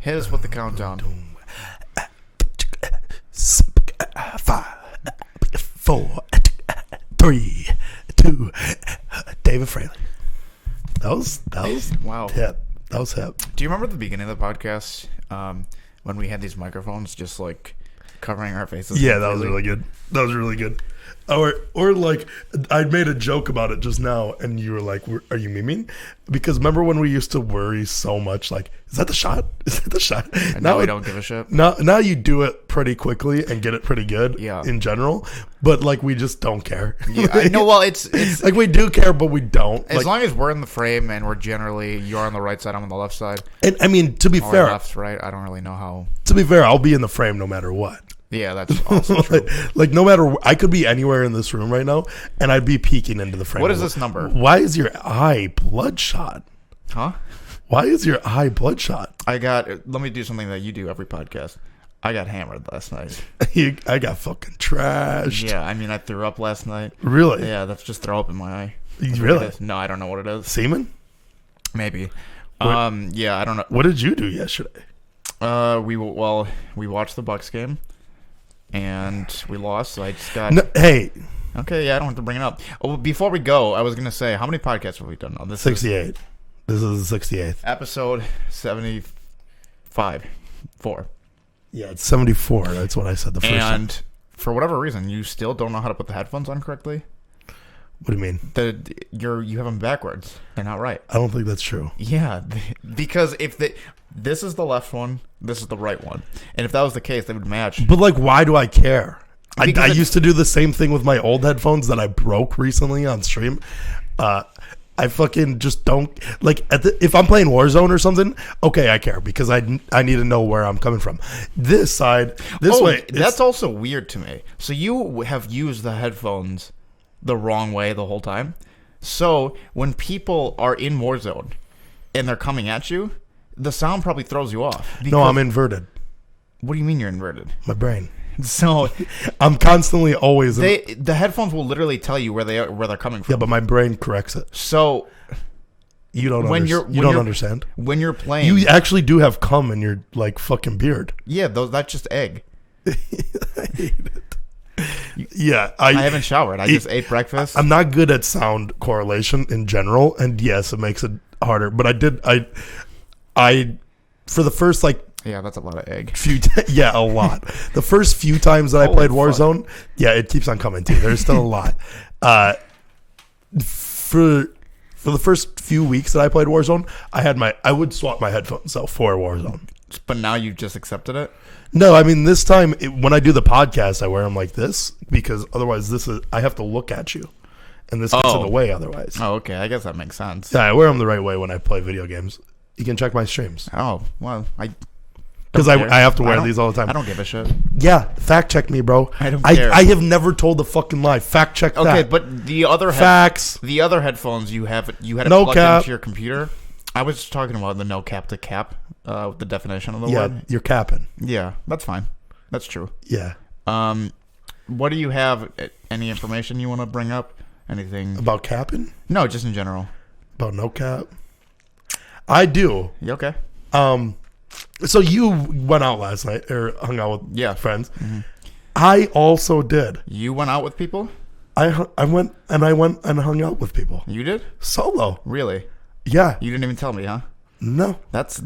Hit us with the countdown. 5, 4, 3, 2. David Fraley. That was Wow. hip. That was hip. Do you remember the beginning of the podcast when we had these microphones just like covering our faces? Yeah, that was really good. That was really good. Or like, I made a joke about it just now, and you were like, "Are you memeing?" Because remember when we used to worry so much, like, "Is that the shot? Is that the shot?" And now we don't give a shit. Now you do it pretty quickly and get it pretty good. Yeah. In general, but like we just don't care. Yeah, I know. Well, it's like we do care, but we don't. As like, long as we're in the frame and we're generally you're on the right side, I'm on the left side. And I mean, to be Or fair, left, right. I don't really know how. to be fair, I'll be in the frame no matter what. Yeah, that's also true. like no matter, I could be anywhere in this room right now, and I'd be peeking into the frame. What is this number? Why is your eye bloodshot? Huh? Why is your eye bloodshot? Let me do something that you do every podcast. I got hammered last night. I got fucking trashed. Yeah, I mean, I threw up last night. Really? Yeah, that's just throw up in my eye. Really? No, I don't know what it is. Semen? Maybe. What? Yeah, I don't know. What did you do yesterday? We watched the Bucks game, and we lost. So I just got. No, hey. Okay, yeah, I don't have to bring it up. Oh, before we go, I was gonna say, how many podcasts have we done now? This 68. This is the 68th. Episode 75. 4. Yeah, it's 74. That's what I said the first time. And for whatever reason, you still don't know how to put the headphones on correctly. What do you mean? You have them backwards. They're not right. I don't think that's true. Yeah, because this is the left one, this is the right one, and if that was the case, they would match. But like, why do I care? I Because used to do the same thing with my old headphones that I broke recently on stream. I fucking just don't like if I'm playing Warzone or something. Okay, I care because I need to know where I'm coming from. This way. That's also weird to me. So you have used the headphones the wrong way the whole time. So when people are in Warzone and they're coming at you, the sound probably throws you off. No, I'm inverted. What do you mean you're inverted? My brain. So I'm constantly always. The headphones will literally tell you where they're coming from. Yeah, but my brain corrects it. So you don't understand. When you're playing, you actually do have cum in your like fucking beard. Yeah, that's just egg. I hate it. Yeah, I haven't showered. I just ate breakfast. I'm not good at sound correlation in general, and yes, it makes it harder. But I for the first like. Yeah, that's a lot of egg. A lot. The first few times that I played Warzone, yeah, it keeps on coming too. There's still a lot. For the first few weeks that I played Warzone, I would swap my headphones out for Warzone. But now you've just accepted it? No, I mean this time when I do the podcast, I wear them like this because otherwise I have to look at you, and this gets in the way otherwise. Oh, okay. I guess that makes sense. Yeah, I wear them the right way when I play video games. You can check my streams. Oh well, because I have to wear these all the time. I don't give a shit. Yeah, fact check me, bro. I don't care. I have never told the fucking lie. Fact check that. Okay, but the other facts. The other headphones you had it no plugged cap. into your computer. I was just talking about the no cap to cap, with the definition of the word. Yeah, you're capping. Yeah, that's fine. That's true. Yeah. What do you have? Any information you want to bring up? Anything about capping? No, just in general. About no cap. I do. You okay? So you went out last night or hung out with friends. Mm-hmm. I also did. You went out with people? I went and hung out with people. You did? Solo. Really? Yeah. You didn't even tell me, huh? No. That's.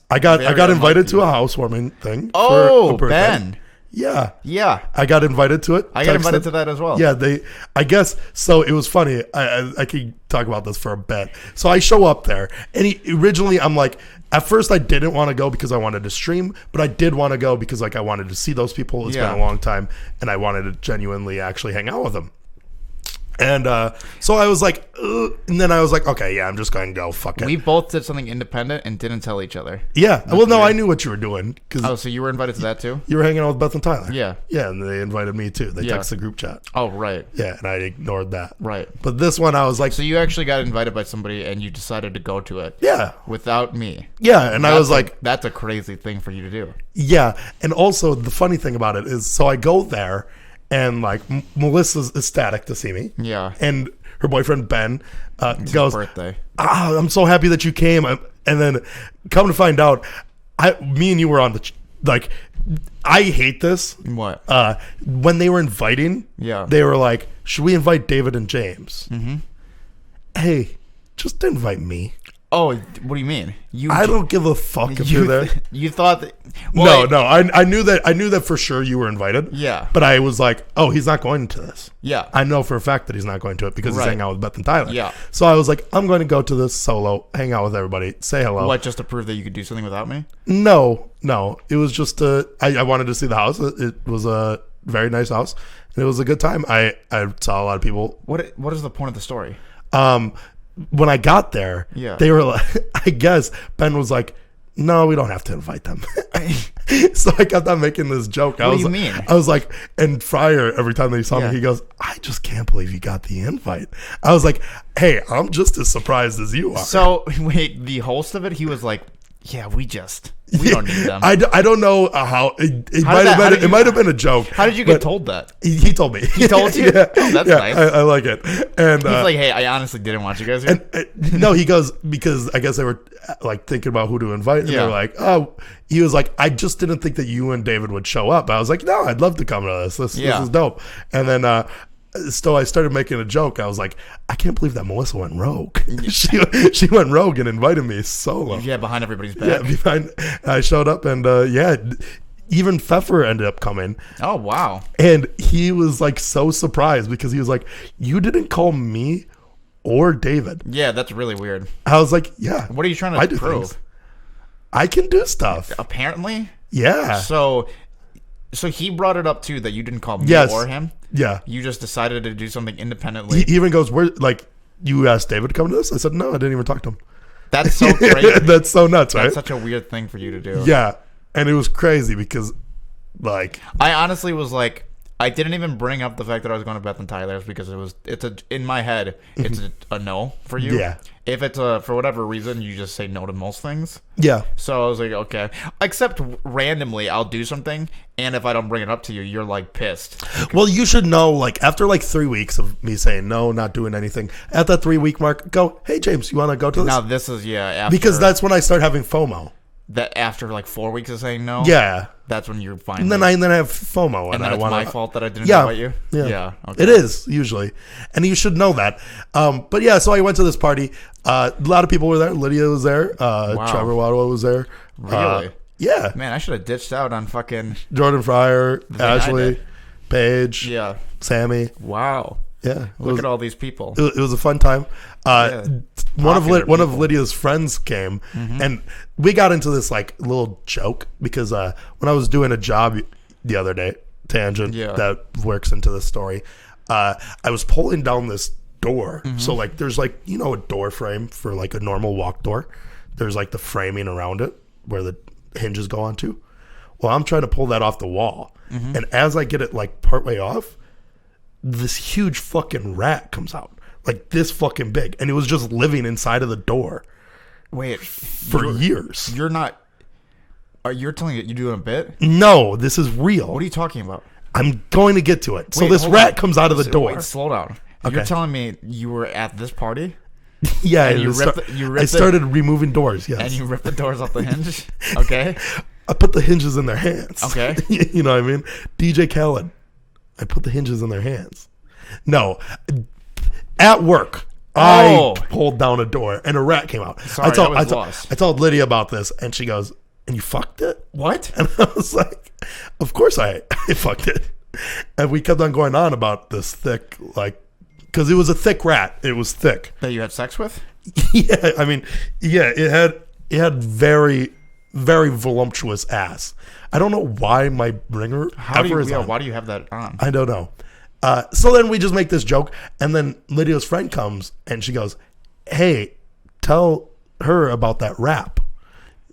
I got invited to a housewarming thing. Oh, Ben. Yeah. Yeah. I got invited to it. I got invited to that as well. Yeah, I guess, so it was funny. I could talk about this for a bit. So I show up there, and originally I'm like, at first I didn't want to go because I wanted to stream, but I did want to go because like I wanted to see those people. It's been a long time, and I wanted to genuinely actually hang out with them. And so I was like, and then I was like, okay, yeah, I'm just going to go. Fuck it. We both did something independent and didn't tell each other. Yeah. That's well, no, weird. I knew what you were doing. So you were invited to that too? You were hanging out with Beth and Tyler. Yeah. Yeah, and they invited me too. They texted the group chat. Oh, right. Yeah, and I ignored that. Right. But this one, I was like... So you actually got invited by somebody and you decided to go to it. Yeah. Without me. Yeah, and I was like... That's a crazy thing for you to do. Yeah, and also the funny thing about it is, so I go there, and like Melissa's ecstatic to see me. Yeah. And her boyfriend Ben goes, birthday. I'm so happy that you came. And then come to find out, Me and you were on the like. I hate this. What? When they were inviting, they were like, "Should we invite David and James?" Mm-hmm. Hey, just invite me. Oh, what do you mean? I don't give a fuck if you're there. You thought that? Well, no. I knew that for sure you were invited. Yeah. But I was like, oh, he's not going to this. Yeah. I know for a fact that he's not going to it because he's hanging out with Beth and Tyler. Yeah. So I was like, I'm going to go to this solo, hang out with everybody, say hello. What, just to prove that you could do something without me? No. It was just I wanted to see the house. It was a very nice house, and it was a good time. I saw a lot of people. What is the point of the story? When I got there, they were like, I guess Ben was like, no, we don't have to invite them. So I kept on making this joke. What do you mean? I was like, and Fryer, every time they saw me, he goes, I just can't believe you got the invite. I was like, hey, I'm just as surprised as you are. So, wait, the host of it, he was like, yeah, we don't need them. I don't know how it might have been a joke. How did you get told that? He told me. He told you? Yeah, oh, that's nice. I like it. And he's like, hey, I honestly didn't want you guys here. No, he goes, because I guess they were like thinking about who to invite, and they were like, oh, he was like, I just didn't think that you and David would show up. I was like, no, I'd love to come to this. This is dope. And then so I started making a joke. I was like, I can't believe that Melissa went rogue. she went rogue and invited me solo. Yeah, behind everybody's back. Yeah, I showed up, and even Pfeffer ended up coming. Oh, wow. And he was like so surprised because he was like, you didn't call me or David. Yeah, that's really weird. I was like, yeah. What are you trying to prove? Things. I can do stuff. Apparently? Yeah. So he brought it up too that you didn't call me or him? Yeah. You just decided to do something independently. He even goes, "Where? Like, you asked David to come to this?" I said, "No, I didn't even talk to him." That's so crazy. That's so nuts, right? That's such a weird thing for you to do. Yeah, and it was crazy because, like, I honestly was like, I didn't even bring up the fact that I was going to Beth and Tyler's because in my head, it's a no for you. Yeah. If it's for whatever reason, you just say no to most things. Yeah. So I was like, okay. Except randomly, I'll do something, and if I don't bring it up to you, you're like pissed. Well, you should know, like, after like 3 weeks of me saying no, not doing anything, at that 3 week mark, go, hey, James, you want to go to this? Now, this is, after, because that's when I start having FOMO. That after like 4 weeks of saying no? Yeah. That's when you're finally... And then I have FOMO. And then it's my fault that I didn't invite you? Yeah. Okay. It is, usually. And you should know that. But yeah, so I went to this party. A lot of people were there. Lydia was there. Wow. Trevor Waddle was there. Really? Yeah. Man, I should have ditched out on fucking... Jordan Fryer, Ashley, Paige, Sammy. Wow. Yeah. Look at all these people. It was a fun time. One of Lydia's friends came, and we got into this like little joke because when I was doing a job the other day, tangent that works into the story, I was pulling down this door. So like there's like, you know, a door frame for like a normal walk door. There's like the framing around it where the hinges go onto. Well, I'm trying to pull that off the wall, and as I get it like partway off, this huge fucking rat comes out, like this fucking big, and it was just living inside of the door. Wait, for years. You're not. You're telling me that you're doing a bit? No, this is real. What are you talking about? I'm going to get to it. So this rat comes out of the door. Wait, slow down. Okay. You're telling me you were at this party? Yeah, and I started removing doors. Yes, and you ripped the doors off the hinge. Okay, I put the hinges in their hands. Okay, you know what I mean? DJ Khaled. I put the hinges in their hands. No, at work, I pulled down a door and a rat came out. Sorry, I told Lydia about this, and she goes, "And you fucked it?" What? And I was like, "Of course I fucked it." And we kept on going on about this thick, like, because it was a thick rat. It was thick. That you had sex with? Yeah, I mean, yeah, it had very, very voluptuous ass. I don't know why my ringer is on. Why do you have that on? I don't know. So then we just make this joke, and then Lydia's friend comes, and she goes, "Hey, tell her about that rap,"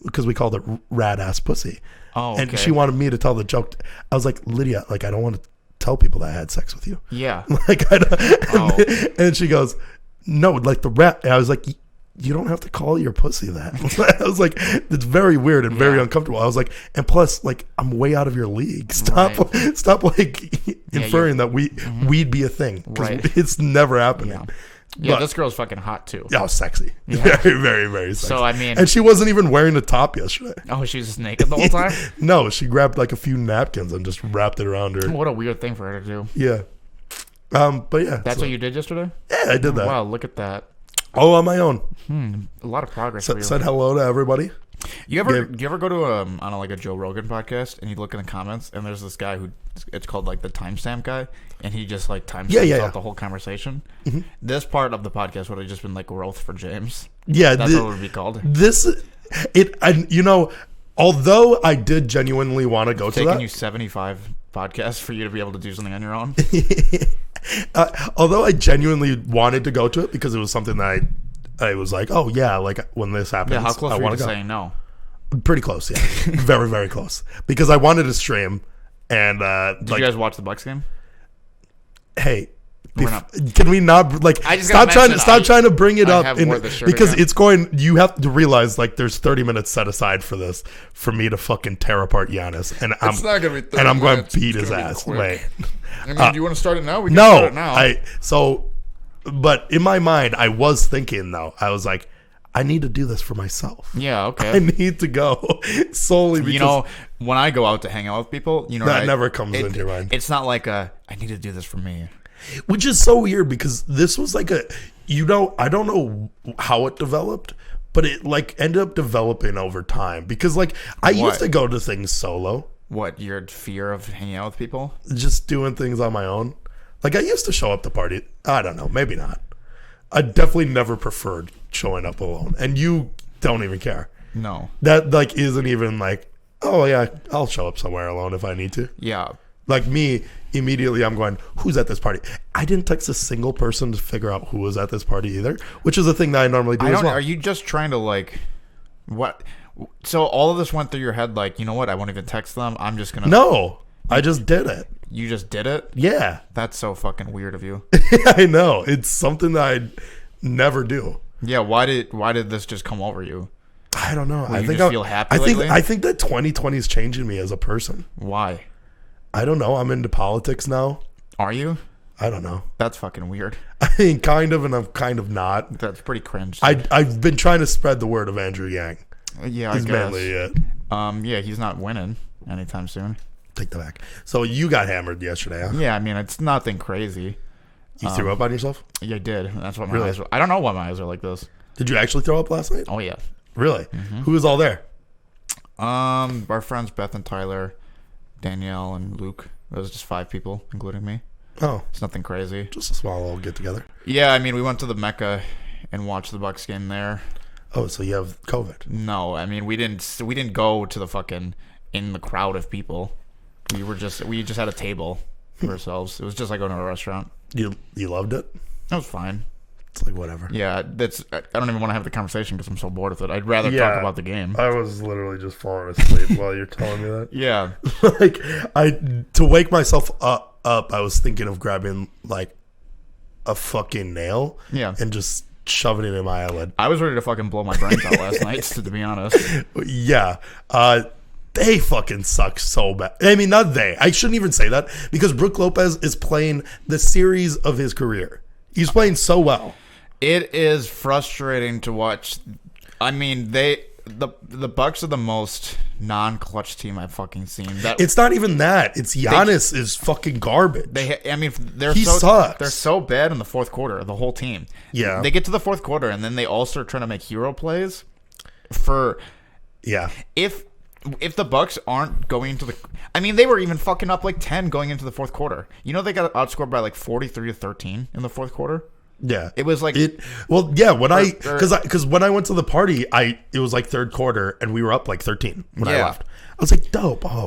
because we called it rat ass pussy. Oh, okay. And she wanted me to tell the joke. I was like, Lydia, like, I don't want to tell people that I had sex with you. Yeah. Like, and she goes, no, like the rat. And I was like, you don't have to call your pussy that. I was like, it's very weird and very uncomfortable. I was like, and plus, like, I'm way out of your league. Stop like inferring that we'd be a thing, because it's never happening. Yeah, But- this girl's fucking hot too. Oh, sexy. Very, very, very sexy. So, I mean- and she wasn't even wearing a top yesterday. Oh, she was just naked the whole time? No, she grabbed like a few napkins and just wrapped it around her. What a weird thing for her to do. Yeah. But yeah. That's what you did yesterday? Yeah, I did that. Wow, look at that. All on my own. A lot of progress for you. Said hello to everybody. You ever go to on a Joe Rogan podcast and you look in the comments and there's this guy who it's called like the timestamp guy and he just like timestamps out the whole conversation. Mm-hmm. This part of the podcast would have just been like growth for James. Yeah, that's what it would be called. Although I did genuinely want to go to that. Taking you 75 podcasts for you to be able to do something on your own. Although I genuinely wanted to go to it because it was something that I was like, oh yeah, like when this happens, Yeah, how close I were want you to to go. saying no? Pretty close, yeah. Very, very close. Because I wanted to stream and Did you guys watch the Bucks game? Hey, We're not- can we not like I just stop gotta trying to bring it I up have in, wore the shirt because again. it's going. You have to realize like there's 30 minutes set aside for this for me to fucking tear apart Giannis, and It's not gonna be 30 and I'm going minutes. to beat It's his gonna be ass. quick. Wait, I mean, do you want to start it now? We can no, start it now. but in my mind, I was thinking though, I was like, I need to do this for myself. Yeah, I okay. need to go solely because You know, when I go out to hang out with people, you know, that never comes into your mind. It's not like I need to do this for me. Which is so weird because this was like I don't know how it developed, but it like ended up developing over time because like I used What? to go to things solo, What, your fear of hanging out with people? just doing things on my own. Like I used to show up to party. I don't know, maybe not. I definitely never preferred showing up alone, and you don't even care. No. That like isn't even like, oh yeah, I'll show up somewhere alone if I need to. Yeah. Like me, immediately I'm going, who's at this party? I didn't text a single person to figure out who was at this party either, which is a thing that I normally do as well. Are you just trying to like, what? So all of this went through your head like, you know what? I won't even text them. I'm just gonna. No, I just did it. You just did it? Yeah. That's so fucking weird of you. I know. It's something that I never do. Yeah. Why did this just come over you? I don't know. You just feel happy lately? I think that 2020 is changing me as a person. Why? I don't know. I'm into politics now. Are you? I don't know. That's fucking weird. I mean, kind of, and I'm kind of not. That's pretty cringe. I've been trying to spread the word of Andrew Yang. Yeah, I He's guess. mainly it. Yeah, he's not winning anytime soon. Take that back. So you got hammered yesterday, huh? Yeah, I mean, it's nothing crazy. You threw up on yourself? Yeah, I did. That's what my Really? eyes were. I don't know why my eyes are like this. Did you actually throw up last night? Oh, yeah. Really? Mm-hmm. Who was all there? Our friends Beth and Tyler, Danielle and Luke. It was just 5 people, including me. Oh, It's nothing crazy. just a small little get together. Yeah, I mean, we went to the Mecca and watched the Bucks game there. Oh, so you have COVID? No, I mean, we didn't go to the fucking in the crowd of people. We just had a table for ourselves. It was just like going to a restaurant. You loved it? It was fine. It's like whatever. Yeah, I don't even want to have the conversation because I'm so bored with it. I'd rather talk about the game. I was literally just falling asleep while you're telling me that. Yeah. Like to wake myself up, I was thinking of grabbing like a fucking nail, Yeah. and just shoving it in my eyelid. I was ready to fucking blow my brains out last night, to be honest. Yeah. They fucking suck so bad. I mean, not they. I shouldn't even say that because Brook Lopez is playing the series of his career. He's playing so well. It is frustrating to watch. I mean, the Bucks are the most non-clutch team I've fucking seen. It's not even that. It's Giannis is fucking garbage. He sucks. They're so bad in the fourth quarter. The whole team. Yeah. They get to the fourth quarter and then they all start trying to make hero plays. For Yeah. if the Bucks aren't going to the, I mean, they were even fucking up like 10 going into the fourth quarter. You know, they got outscored by like 43-13 in the fourth quarter. Yeah, It was like Well, yeah. When because when I went to the party, it was like third quarter, and we were up like 13 when I Yeah. left. I was like, dope. Oh,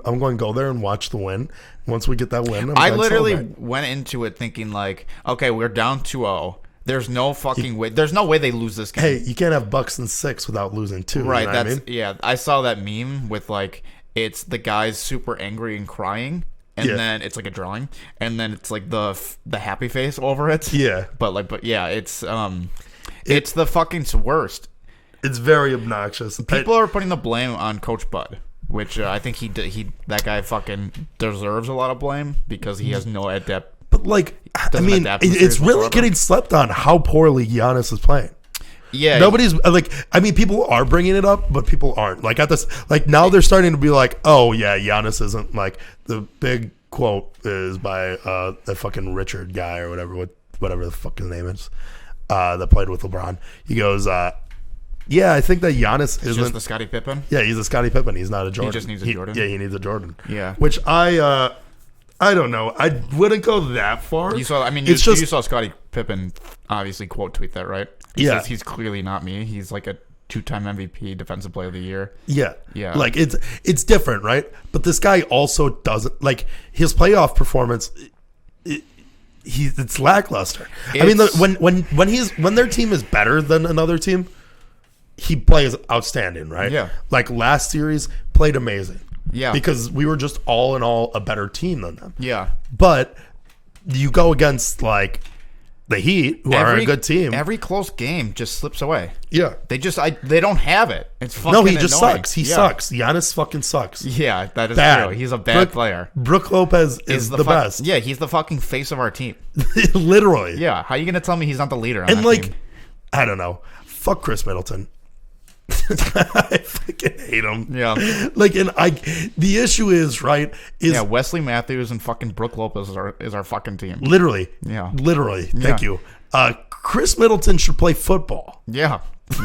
I'm going to go there and watch the win. Once we get that win, I going to literally celebrate. went into it thinking like, okay, we're down 2-0. There's no fucking way. There's no way they lose this game. Hey, you can't have Bucks and 6 without losing 2. Right, You know what I mean? yeah. I saw that meme with like it's the guys super angry and crying, and Yeah. then it's like a drawing, and then it's like the happy face over it. Yeah. but yeah, it's the fucking worst. It's very obnoxious. People are putting the blame on Coach Bud, which I think that guy fucking deserves a lot of blame because he has no But like, I Doesn't mean, adapt to the it's series really whatsoever. getting slept on how poorly Giannis is playing. Yeah, Nobody's like, I mean, people are bringing it up, but people aren't. Like at this, like now they're starting to be like, oh yeah, Giannis isn't like the big quote is by the fucking Richard guy or whatever the fucking name is, that played with LeBron. He goes, yeah, I think that Giannis He's isn't just the Scottie Pippen. Yeah, he's a Scottie Pippen. He's not a Jordan. He just needs a Jordan. Yeah, he needs a Jordan. Yeah. Which I don't know. I wouldn't go that far. You saw. I mean, you saw Scottie Pippen obviously quote tweet that, right? He says he's clearly not me. He's like a 2-time MVP, Defensive Player of the Year. Yeah. Yeah. Like it's different, right? But this guy also doesn't like his playoff performance. It's lackluster. I mean, when their team is better than another team, he plays outstanding, right? Yeah. Like last series, played amazing. Yeah. Because we were just all in all a better team than them. Yeah. But you go against like the Heat, who are a good team. Every close game just slips away. Yeah. They don't have it. It's fucking No, he just annoying. sucks. He sucks. Giannis fucking sucks. Yeah, that is Bad. true. He's a bad player. Brook Lopez is the best. Yeah, he's the fucking face of our team. Literally. Yeah. How are you going to tell me he's not the leader on And that like, team? I don't know. Fuck Chris Middleton. I fucking hate him. Yeah. Like, and the issue is, right, is Wesley Matthews and fucking Brook Lopez is our fucking team. literally. Yeah. Literally. Thank Yeah. you. Chris Middleton should play football. Yeah.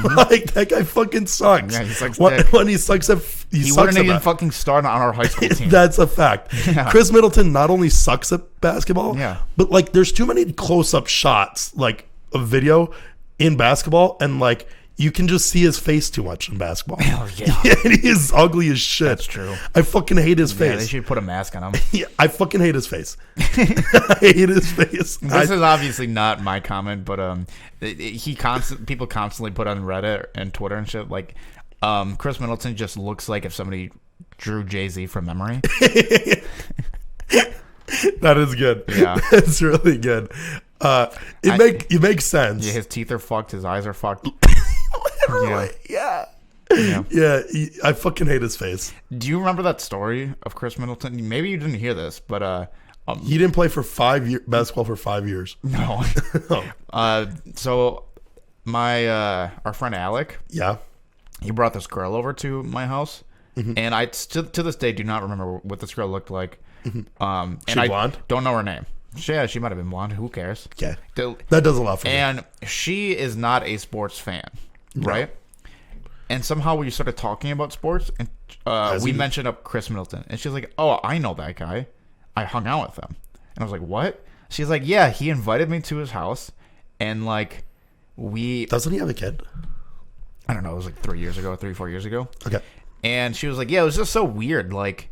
Like, that guy fucking sucks. Yeah, he sucks when, dick. when he sucks at He sucks wouldn't at even that. fucking start on our high school team. That's a fact. Yeah. Chris Middleton not only sucks at basketball, Yeah. but like there's too many close-up shots like of video in basketball, and like you can just see his face too much in basketball. Hell yeah. And he is ugly as shit. That's true. I fucking hate his Yeah, they face. should put a mask on him. Yeah, I fucking hate his face. I hate his face. This is obviously not my comment, but people constantly put on Reddit and Twitter and shit like Chris Middleton just looks like if somebody drew Jay-Z from memory. That is good. Yeah. That's really good. It makes sense. Yeah, his teeth are fucked, his eyes are fucked. Literally. Yeah. Yeah. I fucking hate his face. Do you remember that story of Chris Middleton? Maybe you didn't hear this, but He didn't play for 5 years basketball for 5 years. no. Oh. So my our friend Alec, Yeah. he brought this girl over to my house, Mm-hmm. and I to this day do not remember what this girl looked like. And She I blonde? don't know her name. Yeah, she might have been blonde. Who cares? Okay. The- That does a lot for me. And she is not a sports fan, right? And somehow we started talking about sports, and we mentioned up Chris Middleton, and she's like, "Oh, I know that guy. I hung out with him." And I was like, "What?" She's like, "Yeah, he invited me to his house, and like Doesn't he have a kid? I don't know, it was like 3-4 years ago." Okay. And she was like, "Yeah, it was just so weird. Like,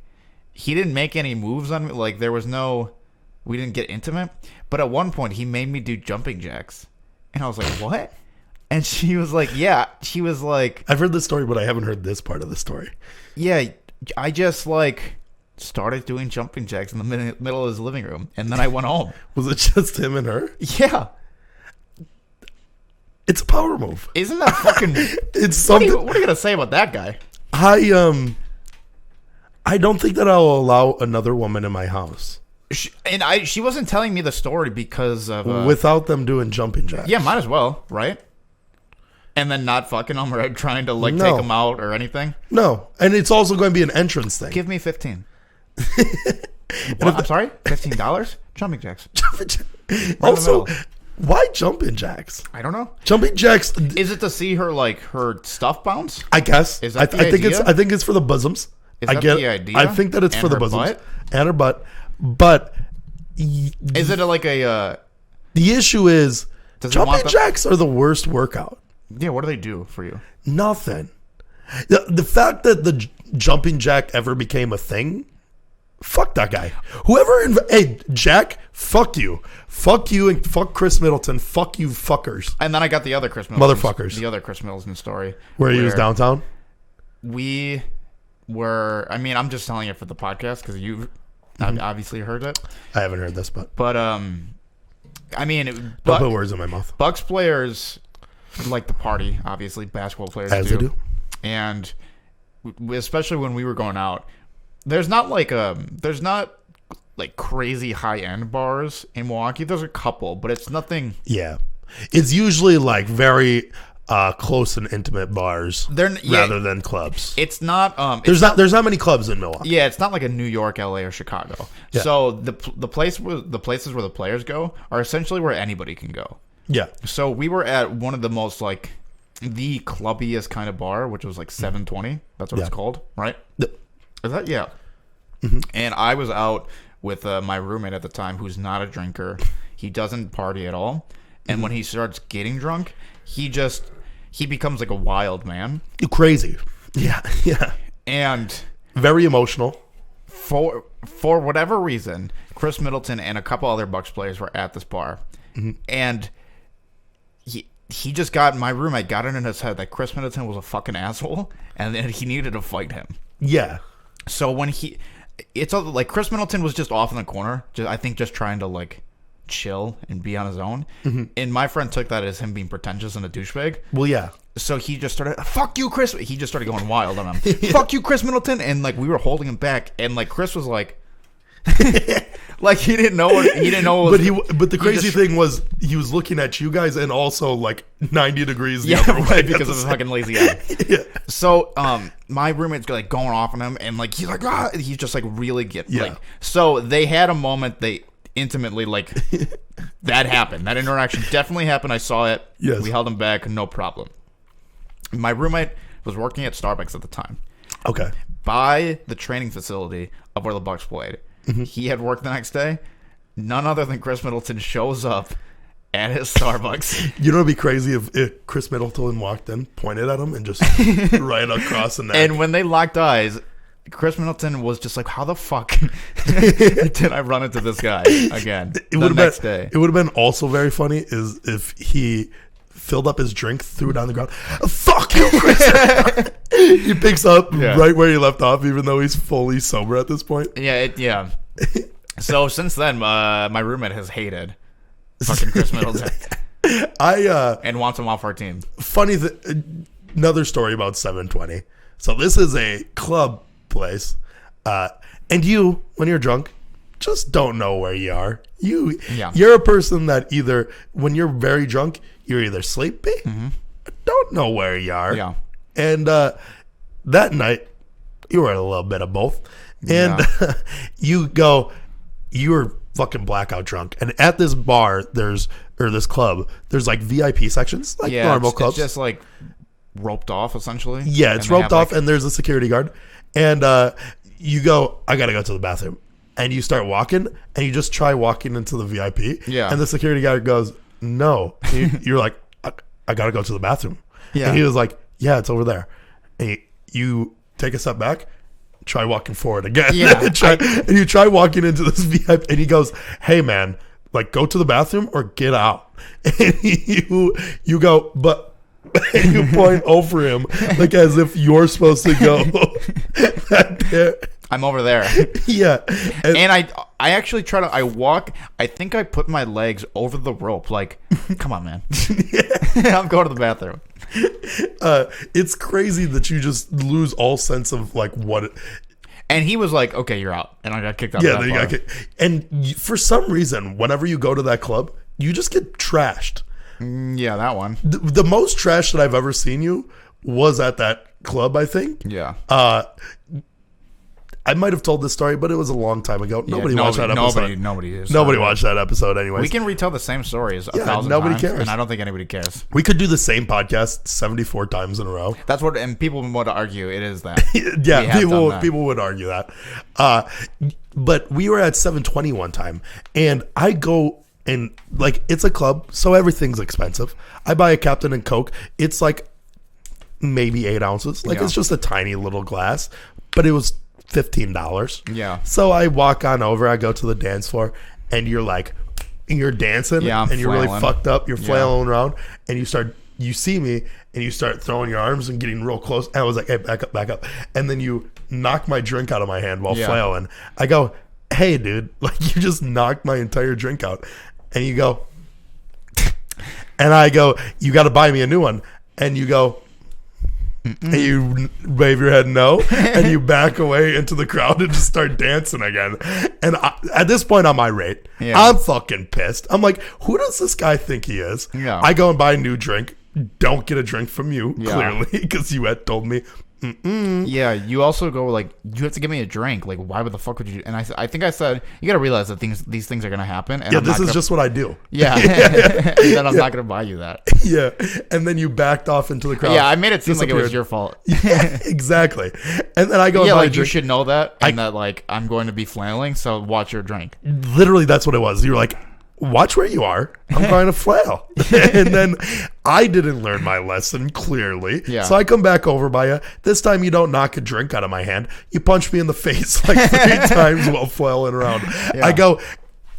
he didn't make any moves on me. Like, we didn't get intimate. But at one point, he made me do jumping jacks." And I was like, "What?" And she was like, "Yeah." She was like, I've heard this story, but I haven't heard this part of the story. "Yeah, I just like started doing jumping jacks in the middle of his living room, and then I went home." Was it just him and her? Yeah. It's a power move. Isn't that fucking... It's something. What are you going to say about that guy? I don't think that I'll allow another woman in my house She wasn't telling me the story because of... without them doing jumping jacks. Yeah, might as well, right? And then not fucking them or trying to like No. take them out or anything. No, and it's also going to be an entrance thing. Give me 15. What? I'm sorry? $15? Jumping jacks. Also, middle. why jumping jacks? I don't know. Jumping jacks. Is it to see her stuff bounce? I guess. Is that the I think idea? I think it's for the bosoms. Is that the idea? I think that it's And for the her bosoms butt? and her butt. But Is it like a... the issue is Does he want jumping the- jacks are the worst workout. Yeah, what do they do for you? Nothing. The fact that the jumping jack ever became a thing, fuck that guy. Hey, Jack, fuck you. Fuck you and fuck Chris Middleton. Fuck you fuckers. And then I got the other Chris Middleton... Motherfuckers. The other Chris Middleton story. Where he was downtown? We were... I mean, I'm just telling it for the podcast because you've obviously heard it. I haven't heard this, but But, I mean... don't put words in my mouth. Bucks players like to party, obviously. Basketball players As they do. And especially when we were going out, there's not like crazy high end bars in Milwaukee. There's a couple, but it's nothing. Yeah. It's usually like very close and intimate bars rather than clubs. It's not. There's not many clubs in Milwaukee. Yeah, it's not like a New York, LA, or Chicago. Yeah. So the places where the players go are essentially where anybody can go. Yeah. So we were at one of the most like the clubbiest kind of bar, which was like 720. That's what it's called, right? Yep. Is that Mm-hmm. And I was out with my roommate at the time, who's not a drinker. He doesn't party at all, and when he starts getting drunk, he becomes like a wild man. Crazy. Yeah. Yeah. And very emotional. For whatever reason, Chris Middleton and a couple other Bucks players were at this bar, and he just my roommate got it in his head that Chris Middleton was a fucking asshole, and then he needed to fight him. Yeah. So when it's like Chris Middleton was just off in the corner, I think just trying to like chill and be on his own, and my friend took that as him being pretentious and a douchebag. Well, yeah. So he just started, fuck you, Chris. He just started going wild on him. Fuck you, Chris Middleton. And like we were holding him back, and like Chris was like, like he didn't know what But the crazy thing was he was looking at you guys and also like 90 degrees the other way because of his fucking lazy eye. Yeah. So my roommate's like going off on him, and like he's like he's just like really like. So they had a moment intimately, like that happened. That interaction definitely happened. I saw it. Yes. We held him back, no problem. My roommate was working at Starbucks at the time. Okay. By the training facility of where the Bucks played. He had work the next day. None other than Chris Middleton shows up at his Starbucks. You know, it'd be crazy if Chris Middleton walked in, pointed at him, and just right across the neck. And when they locked eyes, Chris Middleton was just like, how the fuck did I run into this guy again the next day? It would have been also very funny is if he filled up his drink, threw it on the ground. Fuck you, Chris. He picks up right where he left off, even though he's fully sober at this point. Yeah. So since then, my roommate has hated fucking Chris Middleton. And wants him off our team. Funny, another story about 720. So this is a club place, and you, when you're drunk, just don't know where you are. You're a person that either, when you're very drunk, you're either sleepy, or don't know where you are. Yeah. And that night, you were a little bit of both. And you were fucking blackout drunk. And at this bar, this club, there's like VIP sections, like normal clubs. It's just like roped off, essentially. Yeah, it's roped off, and there's a security guard. And you go, I gotta go to the bathroom. And you start walking, and you just try walking into the VIP. Yeah. And the security guard goes, no. You're like, I gotta go to the bathroom. Yeah. And he was like, yeah, it's over there. And you take a step back, try walking forward again. Yeah. And you try walking into this VIP, and he goes, hey, man, like, go to the bathroom or get out. And you go, but... And you point over him like as if you're supposed to go back there. I'm over there. Yeah. And I actually I walk, I think I put my legs over the rope. Like, come on, man. I'm going to the bathroom. It's crazy that you just lose all sense of like what. And he was like, okay, you're out. And I got kicked out of that then you got kicked. And for some reason, whenever you go to that club, you just get trashed. Yeah, that one. The most trash that I've ever seen you was at that club, I think. Yeah. I might have told this story, but it was a long time ago. Nobody watched that episode. Nobody watched that episode anyways. We can retell the same stories 1,000 times. Cares. And I don't think anybody cares. We could do the same podcast 74 times in a row. That's what, and people would argue it is that. Yeah, people would argue that. But we were at 720 one time, and I go, and like, it's a club, so everything's expensive. I buy a Captain and Coke. It's like maybe 8 ounces. Like, it's just a tiny little glass, but it was $15. Yeah. So I walk on over. I go to the dance floor, and you're like, you're dancing, and you're really fucked up. You're flailing around, and you see me, and you start throwing your arms and getting real close. And I was like, hey, back up. And then you knock my drink out of my hand while flailing. I go, hey, dude, like, you just knocked my entire drink out. And you go, and I go, you got to buy me a new one. And you go, And you wave your head no, and you back away into the crowd and just start dancing again. And at this point, I'm irate. Yeah. I'm fucking pissed. I'm like, who does this guy think he is? Yeah. I go and buy a new drink. Don't get a drink from you, Yeah. clearly, because you had told me. Yeah, you also go like, you have to give me a drink. Like, why the fuck would you? And I think I said, you gotta realize that these things are gonna happen. And Yeah, this is just what I do. Yeah, and then I'm not gonna buy you that. Yeah, and then you backed off into the crowd. Yeah, I made it seem like it was Disappeared. your fault. Yeah, exactly. And then I go and Yeah, buy a like you drink. should know that, and that like I'm going to be flailing, so watch your drink. Literally, that's what it was. You were like, watch where you are. I'm going to flail. And then I didn't learn my lesson, clearly. Yeah. So I come back over by you. This time you don't knock a drink out of my hand. You punch me in the face like 3 times while flailing around. Yeah. I go,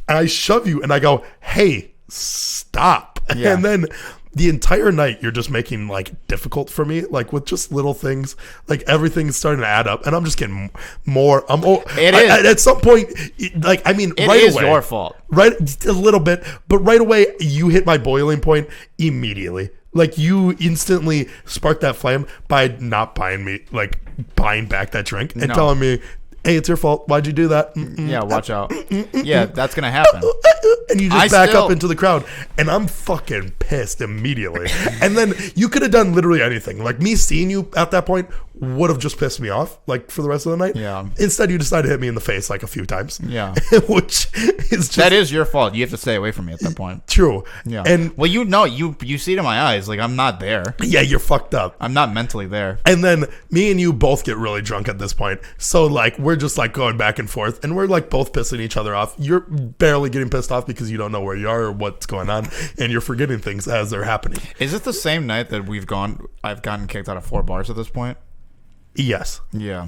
and I shove you, and I go, hey, stop. Yeah. And then the entire night you're just making like difficult for me, like with just little things, like everything's starting to add up, and I'm just getting more. It is. At some point, like I mean, It right is away, your fault. right? A little bit, but right away you hit my boiling point immediately. Like you instantly sparked that flame by not buying back that drink and No. telling me, hey, it's your fault. Why'd you do that? Yeah, watch out. Yeah, that's gonna happen. And you just back up into the crowd, and I'm fucking pissed immediately. And then you could have done literally anything. Like me seeing you at that point would have just pissed me off, like for the rest of the night. Yeah. Instead, you decided to hit me in the face like a few times. Yeah. Which is just That is your fault. You have to stay away from me at that point. true. Yeah. And Well, you know, you see it in my eyes. Like, I'm not there. yeah, you're fucked up. I'm not mentally there. And then me and you both get really drunk at this point. So like we're just like going back and forth, and we're like both pissing each other off. You're barely getting pissed off because you don't know where you are or what's going on, and you're forgetting things as they're happening. Is it the same night that I've gotten kicked out of 4 bars at this point? Yes. Yeah.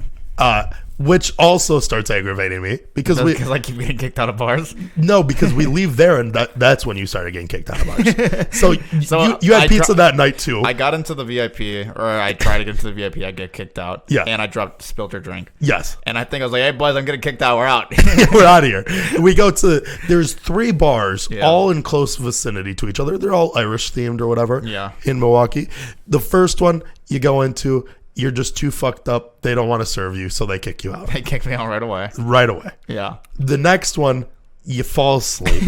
Which also starts aggravating me because Because I keep getting kicked out of bars? because we leave there, and that's when you started getting kicked out of bars. So, So you had I pizza that night too. I got into the VIP, or I tried to get into the VIP. I get kicked out. Yeah. And I spilled your drink. Yes. And I think I was like, hey, boys, I'm getting kicked out. We're out. We're out of here. We go to, there's 3 bars, Yeah. all in close vicinity to each other. They're all Irish themed or whatever. Yeah. In Milwaukee. The first one you go into, you're just too fucked up. They don't want to serve you, so they kick you out They kicked me out right away. right away. Yeah. The next one, you fall asleep.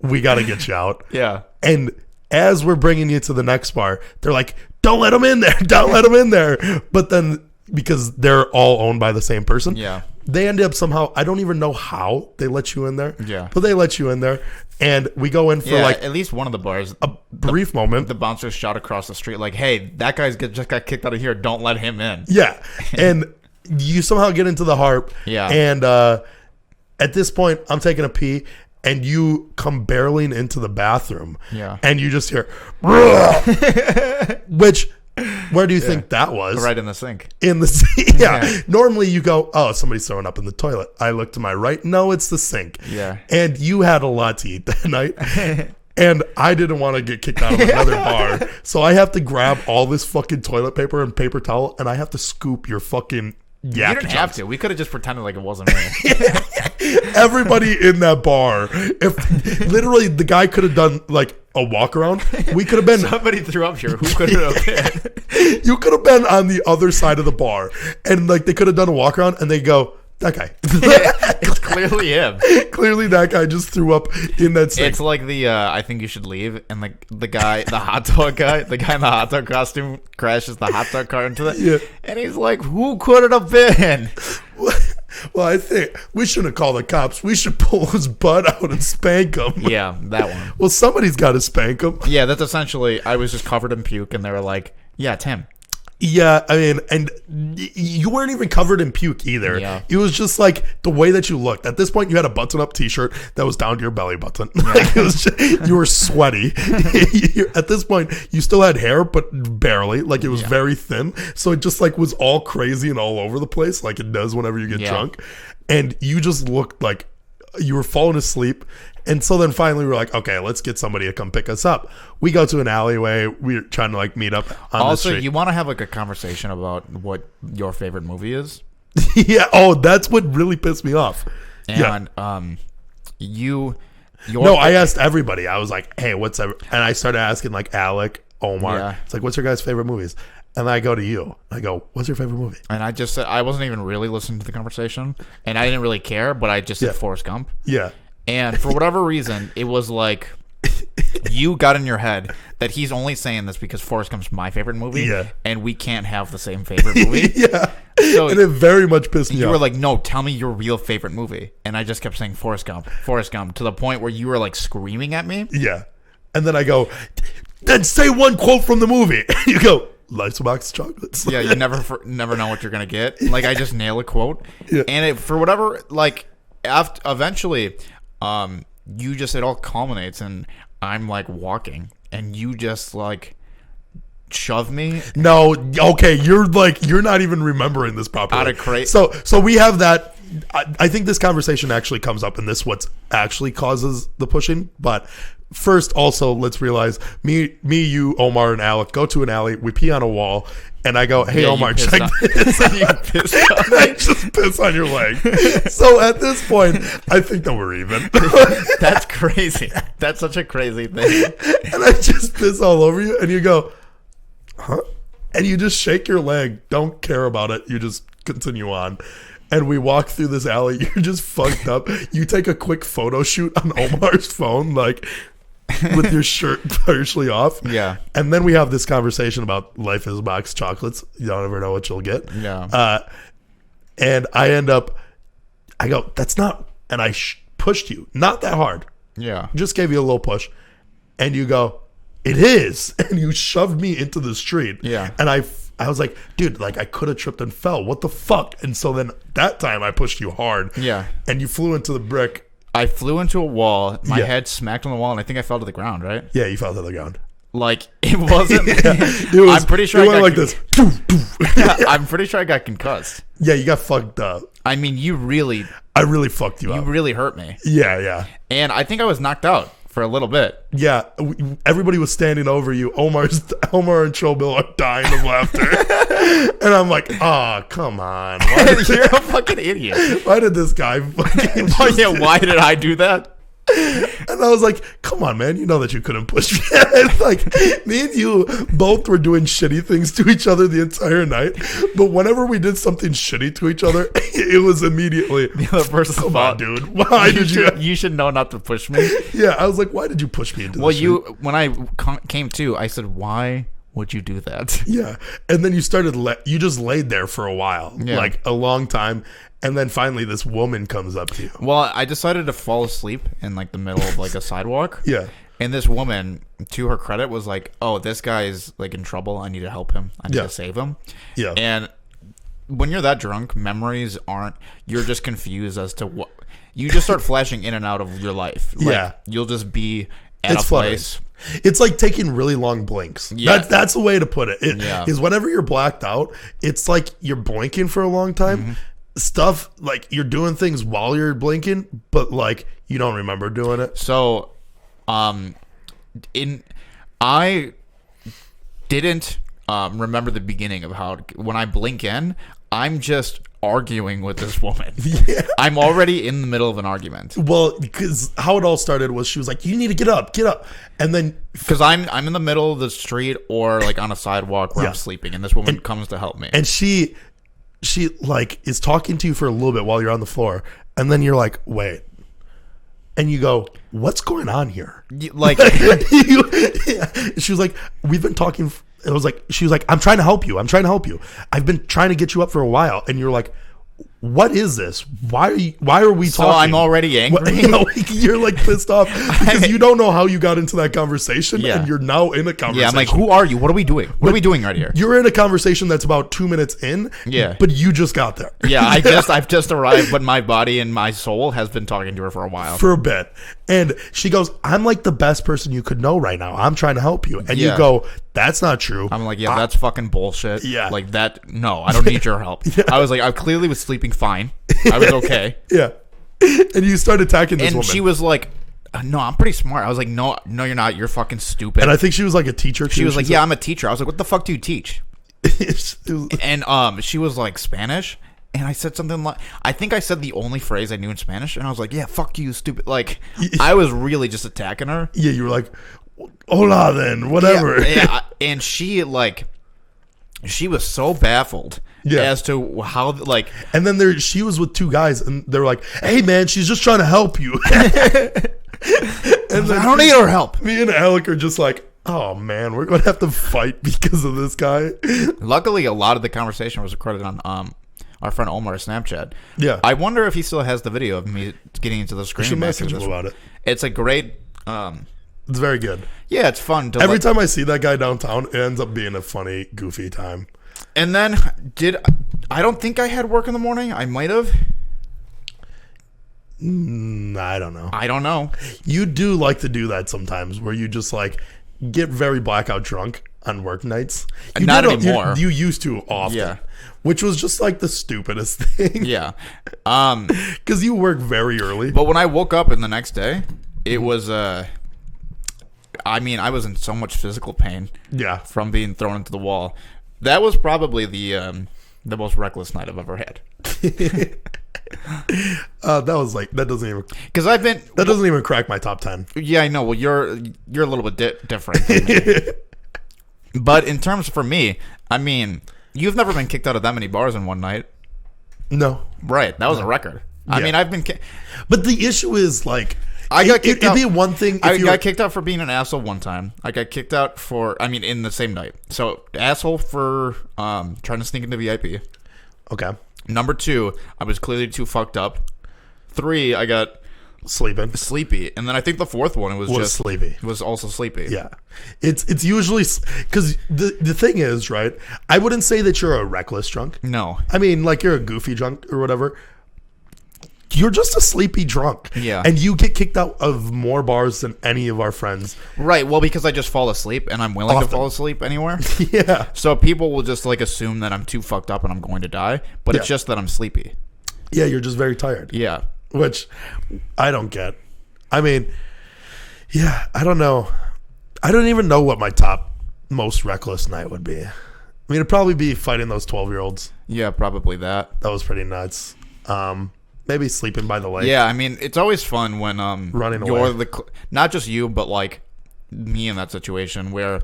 We got to get you out. Yeah. And as we're bringing you to the next bar, they're like, don't let them in there. Don't let them in there. But then, because they're all owned by the same person, Yeah. they end up somehow, I don't even know how they let you in there. Yeah. But they let you in there. And we go in for Yeah, like at least one of the bars, a brief moment. the bouncer shot across the street like, hey, that guy's just got kicked out of here. Don't let him in. Yeah. And you somehow get into the harp. Yeah. And at this point, I'm taking a pee. And you come barreling into the bathroom. Yeah. And you just hear, which, where do you think that was? Right in the sink. In the yeah. Yeah. Normally you go, oh, somebody's throwing up in the toilet. I look to my right. No, it's the sink. Yeah. And you had a lot to eat that night. And I didn't want to get kicked out of another bar. So I have to grab all this fucking toilet paper and paper towel, and I have to scoop your fucking yak You didn't have chunks. to. We could have just pretended like it wasn't me. Everybody in that bar, if literally the guy could have done like a walk around, we could have been Somebody threw up here. Who could it have been? you could have been on the other side of the bar, and like they could have done a walk around, and they go, that guy. It's clearly him. Clearly, that guy just threw up in that sink. It's like the I think you should leave, and the guy, the hot dog guy, the guy in the hot dog costume crashes the hot dog cart into it, Yeah. and he's like, "Who could it have been?" Well, I think we shouldn't have called the cops. We should pull his butt out and spank him. Yeah, that one. Well, somebody's got to spank him. Yeah, that's essentially. I was just covered in puke, and they were like, "Yeah, it's him." Yeah, I mean, and you weren't even covered in puke either. Yeah. It was just like the way that you looked. At this point, you had a button-up T-shirt that was down to your belly button. Like it was just, you were sweaty. At this point, you still had hair, but barely. Like it was very thin, so it just like was all crazy and all over the place, like it does whenever you get drunk. And you just looked like you were falling asleep. And so then finally we were like, okay, let's get somebody to come pick us up. We go to an alleyway. We're trying to like meet up on the Also, street. you want to have like a conversation about what your favorite movie is, Yeah. Oh, that's what really pissed me off. and I asked everybody. I was like, hey, and I started asking like Alec, Omar. Yeah. It's like, what's your guys' favorite movies? And I go to you. I go, what's your favorite movie? And I just said, I wasn't even really listening to the conversation, and I didn't really care, but I just said Forrest Gump. Yeah. And for whatever reason, it was like you got in your head that he's only saying this because Forrest Gump's my favorite movie, and we can't have the same favorite movie. Yeah. So and it very much pissed me off. You were like, no, tell me your real favorite movie. And I just kept saying Forrest Gump, to the point where you were like screaming at me. Yeah. And then I go, then say one quote from the movie. And you go, Life's a box of chocolates. Yeah, you never know what you're going to get. Like, I just nail a quote. Yeah. And for whatever, like, eventually, it all culminates, and I'm like walking, and you just like shove me. No, okay, you're not even remembering this properly. Out of crate. So we have that. I think this conversation actually comes up, and this what's actually causes the pushing. But first, also, let's realize me, you, Omar, and Alec go to an alley. We pee on a wall. And I go, hey, Omar, check this. And you piss on me. I just piss on your leg. So at this point, I think that we're even. That's crazy. That's such a crazy thing. And I just piss all over you. And you go, huh? And you just shake your leg. Don't care about it. You just continue on. And we walk through this alley. You're just fucked up. You take a quick photo shoot on Omar's phone, like with your shirt partially off. Yeah. And then we have this conversation about life is a box of chocolates. You don't ever know what you'll get. Yeah. And I go, that's not, and I pushed you. Not that hard. Yeah. Just gave you a little push. And you go, it is. And you shoved me into the street. Yeah. And I was like, dude, like I could have tripped and fell. What the fuck? And so then that time I pushed you hard. Yeah. And you flew into the brick. I flew into a wall. My head smacked on the wall, and I think I fell to the ground, right? Yeah, you fell to the ground. Like, it wasn't. I'm pretty sure I went like this. I'm pretty sure I got concussed. Yeah, you got fucked up. I mean, I really fucked you up. You really hurt me. Yeah, yeah. And I think I was knocked out for a little bit. Yeah, everybody was standing over you. Omar and Chobil are dying of laughter. And I'm like, oh, come on. You're a fucking idiot. Why did this guy fucking... Why did I do that? And I was like, come on, man. You know that you couldn't push me. Like, me and you both were doing shitty things to each other the entire night. But whenever we did something shitty to each other, it was immediately, the other person's come on, dude. Why did you... You should know not to push me. Yeah, I was like, why did you push me into this shit? When I came to, I said, why would you do that? Yeah. And then you started, you just laid there for a while, like a long time. And then finally this woman comes up to you. Well, I decided to fall asleep in like the middle of like a sidewalk. Yeah. And this woman, to her credit, was like, oh, this guy is like in trouble. I need to help him. I need to save him. Yeah. And when you're that drunk, memories aren't, you're just confused as to what, you just start flashing in and out of your life. Like, you'll just be at a place. It's like taking really long blinks. Yeah. That's the way to put it. Is whenever you're blacked out, it's like you're blinking for a long time. Mm-hmm. Stuff like you're doing things while you're blinking, but like you don't remember doing it. So, I didn't remember the beginning of how when I blink in, I'm just arguing with this woman. Yeah. I'm already in the middle of an argument. Well, because how it all started was she was like, "You need to get up," and then because I'm in the middle of the street or like on a sidewalk where I'm sleeping, and this woman comes to help me, and she like is talking to you for a little bit while you're on the floor, and then you're like, wait, and you go, what's going on here? Like, she was like, we've been talking. It was like, she was like, I'm trying to help you. I've been trying to get you up for a while, and you're like, what is this? Why are we talking? So I'm already angry. You're like pissed off because you don't know how you got into that conversation, and you're now in a conversation. Yeah, I'm like, who are you? What are we doing? What are we doing right here? You're in a conversation that's about 2 minutes in. Yeah, but you just got there. Yeah, I've just arrived, but my body and my soul has been talking to her for a while, for a bit. And she goes, I'm like the best person you could know right now. I'm trying to help you. And you go, that's not true. I'm like, that's fucking bullshit. Yeah. Like that. No, I don't need your help. I was like, I clearly was sleeping fine. I was okay. Yeah. And you start attacking this woman. And she was like, no, I'm pretty smart. I was like, no, you're not. You're fucking stupid. And I think she was like a teacher too. She was like, yeah, I'm a teacher. I was like, what the fuck do you teach? And she was like, Spanish. And I said something like, I think I said the only phrase I knew in Spanish. And I was like, yeah, fuck you, stupid. Like, I was really just attacking her. Yeah, you were like, hola then, whatever. Yeah, and she, like, she was so baffled Yeah. as to how, like, And then she was with two guys, and they're like, "Hey, man, she's just trying to help you." And then I don't need her help. me and Alec are just like, "Oh man, we're gonna have to fight because of this guy." Luckily, a lot of the conversation was recorded on our friend Omar's Snapchat. Yeah. I wonder if he still has the video of me getting into the You screen. should message him about it. It's a great. It's very good. Yeah, it's fun to Every time I see that guy downtown, it ends up being a funny, goofy time. And then I don't think I had work in the morning. I might have. I don't know. I don't know. You do like to do that sometimes, where you just like get very blackout drunk on work nights. You Not did anymore. You used to often. Yeah. Which was just like the stupidest thing. Yeah. Because you work very early. But when I woke up in the next day, it was I mean, I was in so much physical pain Yeah. from being thrown into the wall. That was probably the most reckless night I've ever had. That was like that doesn't even crack my top 10. Yeah, I know. Well, you're a little bit different than me. But in terms for me, I mean, you've never been kicked out of that many bars in one night. No. Right. That was a record. I mean, I've been But the issue is like I got kicked out. It'd be one thing if I you got kicked out for being an asshole one time. I got kicked out in the same night. So, asshole for trying to sneak into VIP. Okay. Number 2, I was clearly too fucked up. 3, I got sleepy. And then I think the 4th one, it was just sleepy. It was also sleepy. Yeah. It's usually because the thing is, right? I wouldn't say that you're a reckless drunk. No. I mean, like you're a goofy drunk or whatever. You're just a sleepy drunk. Yeah. And you get kicked out of more bars than any of our friends. Right. Well, because I just fall asleep and I'm willing to fall asleep anywhere. Yeah. So people will just like assume that I'm too fucked up and I'm going to die. But it's just that I'm sleepy. Yeah, you're just very tired. Yeah. Which I don't get. I mean, yeah, I don't know. I don't even know what my top most reckless night would be. I mean, it'd probably be fighting those 12-year-olds. Yeah, probably that. That was pretty nuts. Maybe sleeping by the lake. Yeah, I mean, it's always fun when running you're away. Not just you, but like me in that situation where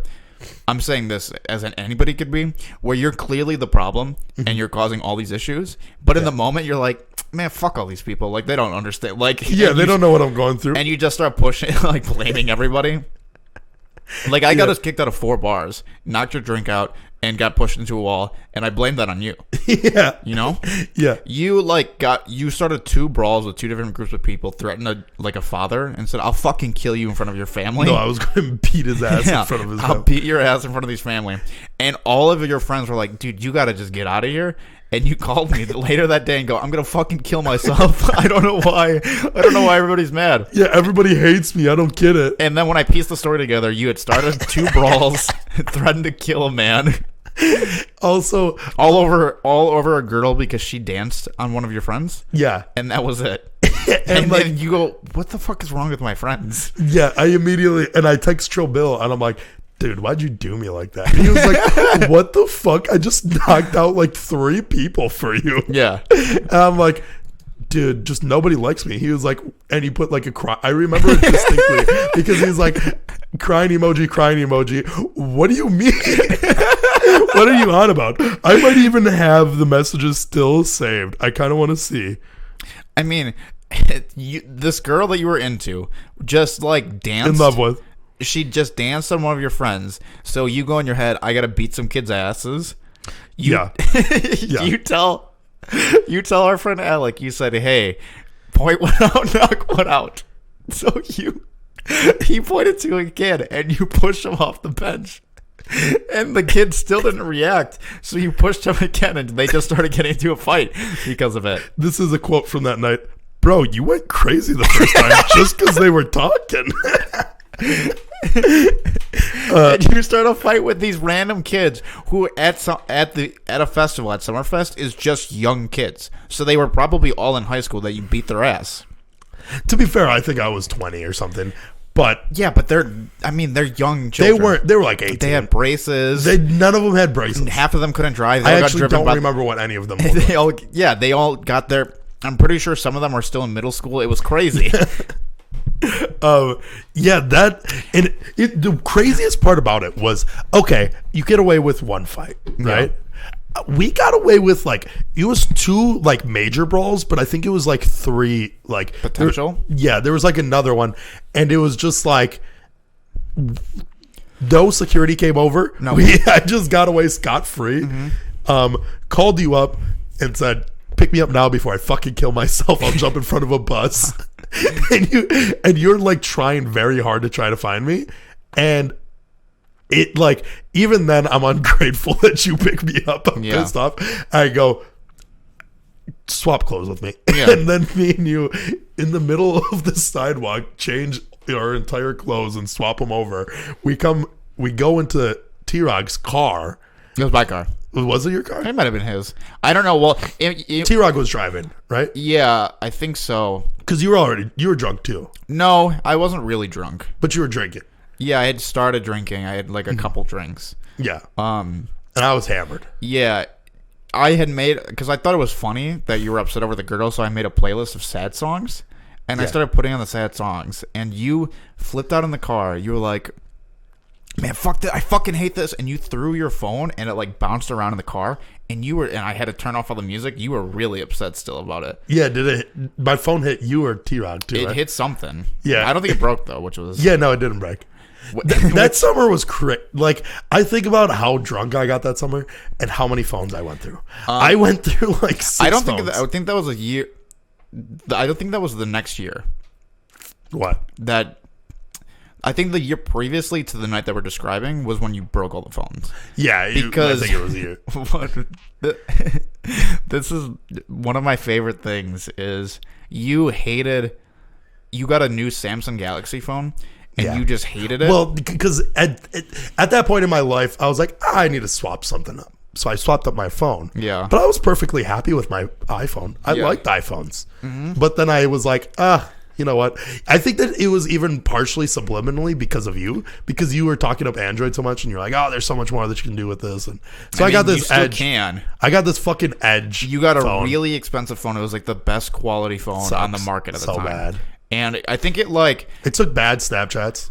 I'm saying this as anybody could be, where you're clearly the problem and you're causing all these issues, but in the moment you're like, man, fuck all these people. Like, they don't understand. Like, yeah, they don't know what I'm going through. And you just start pushing, like blaming everybody. Like, I got us kicked out of 4 bars, knocked your drink out, and got pushed into a wall, and I blamed that on you. Yeah. You know? Yeah. You started 2 brawls with 2 different groups of people, threatened a father, and said, I'll fucking kill you in front of your family. No, I was going to beat his ass in front of his family. I'll beat your ass in front of his family. And all of your friends were like, dude, you got to just get out of here. And you called me later that day and go, I'm going to fucking kill myself. I don't know why. I don't know why everybody's mad. Yeah, everybody hates me. I don't get it. And then when I pieced the story together, you had started 2 brawls, threatened to kill a man. Also, all over a girl because she danced on one of your friends. Yeah. And that was it. and like, then you go, what the fuck is wrong with my friends? Yeah, I text Trill Bill and I'm like, dude, why'd you do me like that? And he was like, what the fuck? I just knocked out like 3 people for you. Yeah. And I'm like, dude, just nobody likes me. He was like, and he put like a cry. I remember it distinctly because he was like, crying emoji. What do you mean? What are you on about? I might even have the messages still saved. I kind of want to see. I mean, this girl that you were into just like danced. In love with. She just danced on one of your friends. So you go in your head, I got to beat some kids' asses. Yeah. You tell our friend Alec, you said, hey, point one out, knock one out. So he pointed to a kid and you pushed him off the bench. And the kid still didn't react. So you pushed him again and they just started getting into a fight because of it. This is a quote from that night. Bro, you went crazy the first time just because they were talking. And you start a fight with these random kids who at a festival at Summerfest is just young kids. So they were probably all in high school that you beat their ass. To be fair, I think I was 20 or something. But yeah, but they're young children. They were like 18. They had braces. None of them had braces. Half of them couldn't drive. I actually don't remember what any of them were. They all got their. I'm pretty sure some of them are still in middle school. It was crazy. Yeah, the craziest part about it was, okay, you get away with one fight, right? We got away with it was 2 major brawls, but I think it was 3 potential. There was another one, and it was just no security came over. No, I just got away scot free. Called you up and said, pick me up now before I fucking kill myself. I'll jump in front of a bus. and you're trying very hard to try to find me, and it even then I'm ungrateful that you picked me up. I'm pissed off. I go, swap clothes with me, and then me and you in the middle of the sidewalk change our entire clothes and swap them over. We go into T-Rog's car. It was my car. Was it your car? It might have been his. I don't know. Well, T-Rog was driving, right? Yeah, I think so. Because you were drunk too. No, I wasn't really drunk. But you were drinking. Yeah, I had started drinking. I had a couple drinks. Yeah. And I was hammered. Yeah. I had made, because I thought it was funny that you were upset over the girl, so I made a playlist of sad songs. And I started putting on the sad songs. And you flipped out in the car. You were like, man, fuck that. I fucking hate this. And you threw your phone and it bounced around in the car. And I had to turn off all the music. You were really upset still about it. Yeah, my phone hit you or T-Rog too? It hit something. Yeah. I don't think it broke though, which was. Yeah, no, it didn't break. That summer was crazy. I think about how drunk I got that summer and how many phones I went through. I went through 6 I don't phones. think that was a year. I don't think that was the next year. What? I think the year previously to the night that we're describing was when you broke all the phones. Yeah, because I think it was you. This is one of my favorite things is you got a new Samsung Galaxy phone and you just hated it. Well, because at that point in my life, I was like, I need to swap something up. So I swapped up my phone. Yeah. But I was perfectly happy with my iPhone. I liked iPhones. Mm-hmm. But then I was like, you know what? I think that it was even partially subliminally because of you, because you were talking up Android so much, and you're like, "Oh, there's so much more that you can do with this." And so I got this you still Edge. Can. I got this fucking Edge. You got a phone. really expensive phone. It was the best quality phone on the market at the time. So bad. And I think it took bad Snapchats.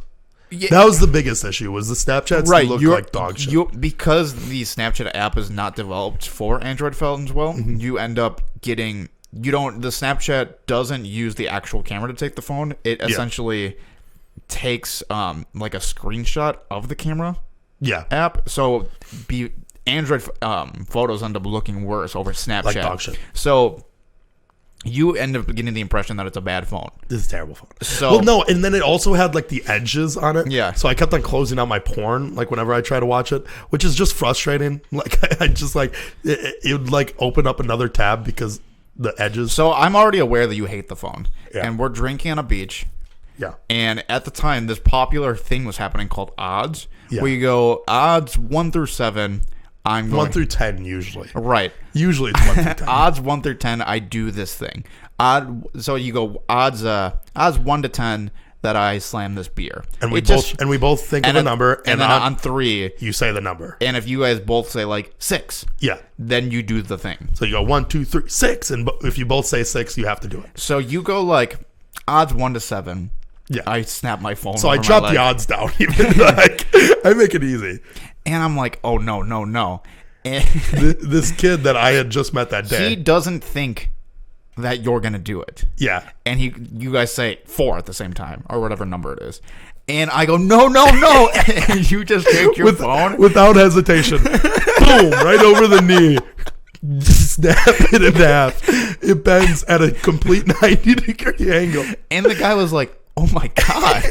Yeah, that was the biggest issue. Was the Snapchats looked like dog shit. Because the Snapchat app is not developed for Android phones well. Mm-hmm. You end up getting. The Snapchat doesn't use the actual camera to take the phone. It essentially takes a screenshot of the camera app. So Android photos end up looking worse over Snapchat. Like dog shit. So you end up getting the impression that it's a bad phone. This is a terrible phone. So no, and then it also had the edges on it. Yeah. So I kept on closing out my porn whenever I try to watch it, which is just frustrating. I just it would open up another tab because the edges. So I'm already aware that you hate the phone. Yeah. And we're drinking on a beach. Yeah. And at the time, this popular thing was happening called odds, where you go odds 1 through 7. I'm going 1 through 10 usually. Right. Usually it's 1 through 10. Odds 1 through 10. I do this thing. So you go odds 1 to 10 that I slam this beer. And we both think of a number, and then on 3 you say the number. And if you guys both say 6, then you do the thing. So you go 1, 2, 3, 6, and if you both say 6, you have to do it. So you go odds 1 to 7. Yeah, I snap my phone. So I drop the odds down. Even I make it easy. And I'm like, oh no. And this kid that I had just met that day, he doesn't think that you're gonna do it. Yeah. And you guys say 4 at the same time or whatever number it is. And I go, no. And you just take your phone. Without hesitation. Boom, right over the knee. Snap it in half. It bends at a complete 90-degree angle. And the guy was like, oh my God.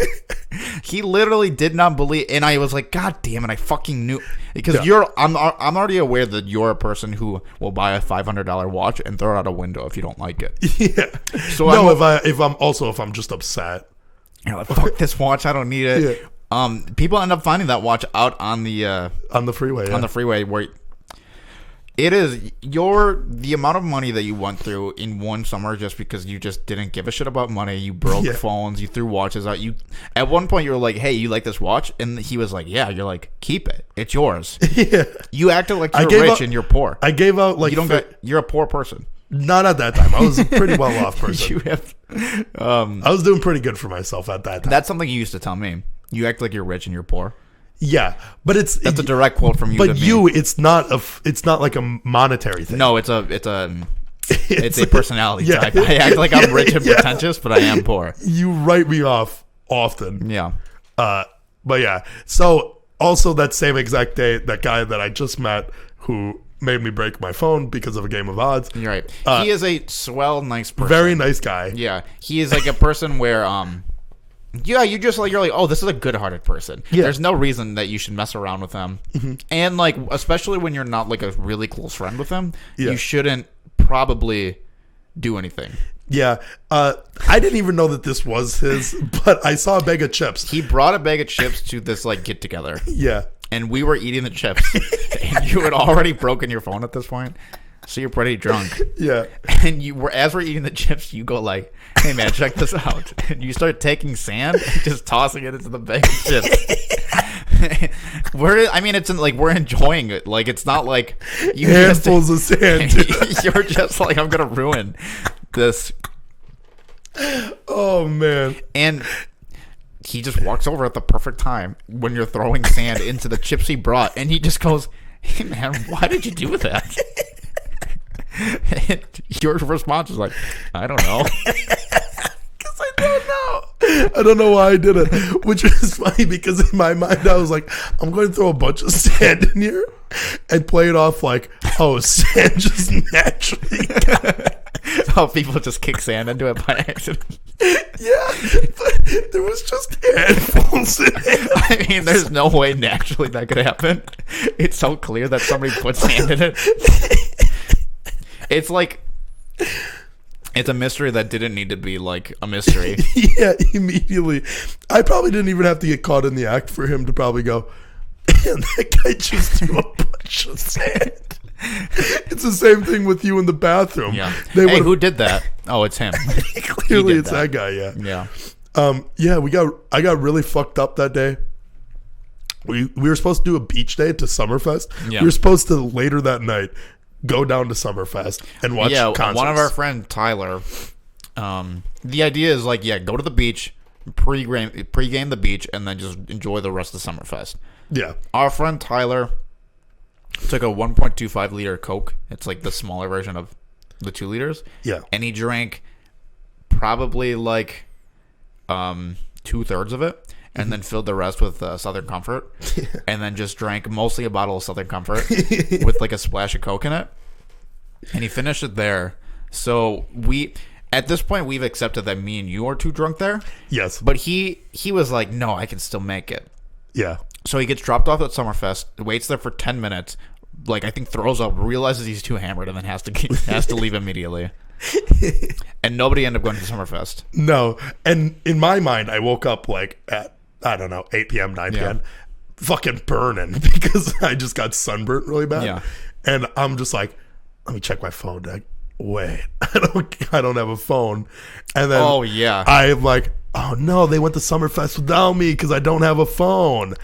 He literally did not believe. And I was like, God damn it, I fucking knew. Because I'm already aware that you're a person who will buy a $500 watch and throw it out a window if you don't like it. Yeah. So if I'm just upset. You're like, fuck this watch, I don't need it. Yeah. People end up finding that watch out on the freeway. Yeah. On the freeway where it is the amount of money that you went through in one summer just because you just didn't give a shit about money. You broke phones, you threw watches out. You at one point you were like, hey, you like this watch? And he was like, yeah. You're like, keep it. It's yours. Yeah. You acted like you're rich and you're poor. I gave out you're a poor person. Not at that time. I was a pretty well off person. You have, I was doing pretty good for myself at that time. that's something you used to tell me. You act like you're rich and you're poor. Yeah, but That's a direct quote from you. But to me. you, it's not like a monetary thing. No, it's a personality type. I act like I'm rich and pretentious, but I am poor. You write me off often. Yeah. But yeah. So also that same exact day, that guy that I just met who made me break my phone because of a game of odds. You're right. He is a swell, nice person. Very nice guy. Yeah. He is like a person where yeah, you're like, oh, this is a good-hearted person. Yeah. There's no reason that you should mess around with them. Mm-hmm. And like, especially when you're not like a really close friend with them, you shouldn't probably do anything. Yeah. I didn't even know that this was his, but I saw a bag of chips. He brought a bag of chips to this like get together. Yeah. And we were eating the chips, and you had already broken your phone at this point, so you're pretty drunk. Yeah. And as we're eating the chips, you go like, "Hey man, check this out!" And you start taking sand, and just tossing it into the bag of chips. We're enjoying it. Like it's not like you handfuls of sand. You're just like, I'm gonna ruin this. Oh man. And he just walks over at the perfect time when you're throwing sand into the chips he brought, and he just goes, "Hey man, why did you do that?" And your response is like, "I don't know." Because I don't know. I don't know why I did it. Which is funny because in my mind I was like, I'm going to throw a bunch of sand in here and play it off like, oh, sand just naturally. Oh, people just kick sand into it by accident. Yeah, but there was just handfuls in it. I mean, there's no way naturally that could happen. It's so clear that somebody put sand in it. It's like, it's a mystery that didn't need to be like a mystery. Yeah, immediately. I probably didn't even have to get caught in the act for him to probably go, and that guy just threw a bunch of sand. It's the same thing with you in the bathroom. Yeah. Hey, who did that? Oh, it's him. Clearly it's that guy, yeah. Yeah. Yeah, I got really fucked up that day. We were supposed to do a beach day to Summerfest. Yeah. We were supposed to later that night go down to Summerfest and watch concerts. One of our friend Tyler, the idea is like, go to the beach, pregame the beach, and then just enjoy the rest of Summerfest. Yeah. Our friend Tyler took a 1.25 liter Coke. It's like the smaller version of the 2 liters. Yeah. And he drank probably like 2/3 of it, and then filled the rest with Southern Comfort, and then just drank mostly a bottle of Southern Comfort with like a splash of Coke in it. And he finished it there. So at this point, we've accepted that me and you are too drunk there. Yes. But he was like, no, I can still make it. Yeah. So he gets dropped off at Summerfest, waits there for 10 minutes, like I think throws up, realizes he's too hammered, and then has to leave immediately. And nobody ended up going to Summerfest. No. And in my mind, I woke up like at, I don't know, 8 p.m., 9 p.m., fucking burning because I just got sunburnt really bad. Yeah. And I'm just like, let me check my phone. Like, wait, I don't have a phone. And then I'm like, oh no, they went to Summerfest without me because I don't have a phone.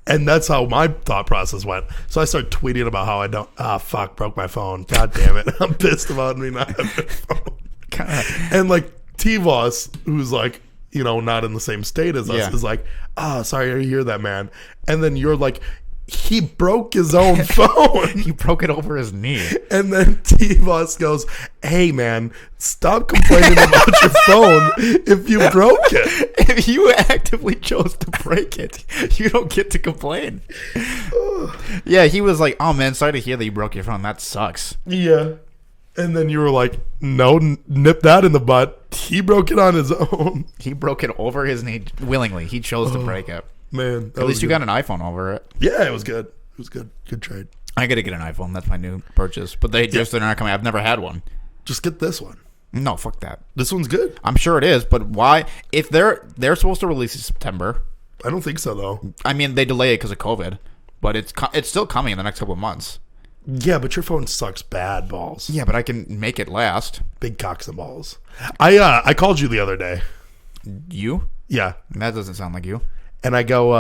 And that's how my thought process went. So I started tweeting about how I don't, fuck, broke my phone. God damn it. I'm pissed about me not having a phone. God. And like T-Voss, who's like, you know, not in the same state as us, is like, sorry to hear that, man. And then you're like, he broke his own phone. He broke it over his knee. And then T-Voss goes, hey, man, stop complaining about your phone if you broke it. If you actively chose to break it, you don't get to complain. Yeah, he was like, oh, man, sorry to hear that you broke your phone. That sucks. Yeah. And then you were like, no, nip that in the butt. He broke it on his own. He broke it over his knee willingly. He chose to break it. Man, at least you got an iPhone over it. Yeah, it was good. It was good. Good trade. I got to get an iPhone. That's my new purchase. But they're not coming. I've never had one. Just get this one. No, fuck that. This one's good. I'm sure it is, but why? If they're supposed to release in September. I don't think so, though. I mean, they delay it because of COVID, but it's still coming in the next couple of months. Yeah, but your phone sucks bad balls. Yeah, but I can make it last. Big cocks and balls. I called you the other day. You? Yeah. That doesn't sound like you. And I go,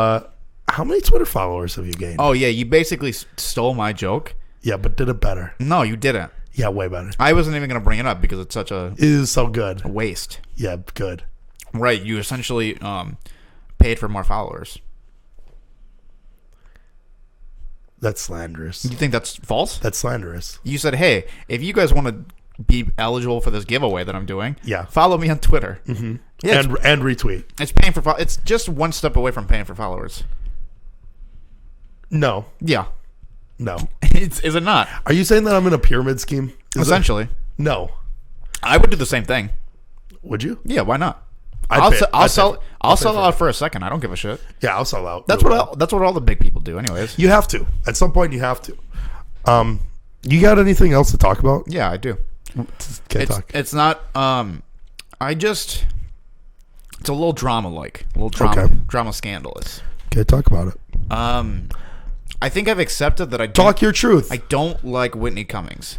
how many Twitter followers have you gained? Oh, yeah, you basically stole my joke. Yeah, but did it better. No, you didn't. Yeah, way better. I wasn't even going to bring it up because it's such It is so good. a waste. Yeah, good. Right. You essentially paid for more followers. That's slanderous. You think that's false? That's slanderous. You said, hey, if you guys want to be eligible for this giveaway that I'm doing, Yeah. follow me on Twitter. Mm-hmm. Yeah, and retweet. it's paying for. It's just one step away from paying for followers. No. Yeah, No. is it not? Are you saying that I'm in a pyramid scheme? Essentially, No. I would do the same thing. Would you? Yeah, why not? I'll Sell for out for a second. I don't give a shit. Yeah, I'll sell out. That's what all the big people do, anyways. You have to. At some point, you have to. You got anything else to talk about? Yeah, I do. Can't talk. It's not. It's a little drama-like, a little drama, Okay. drama scandalous. Can't talk about it. I think I've accepted that I don't, Talk your truth. I don't like Whitney Cummings.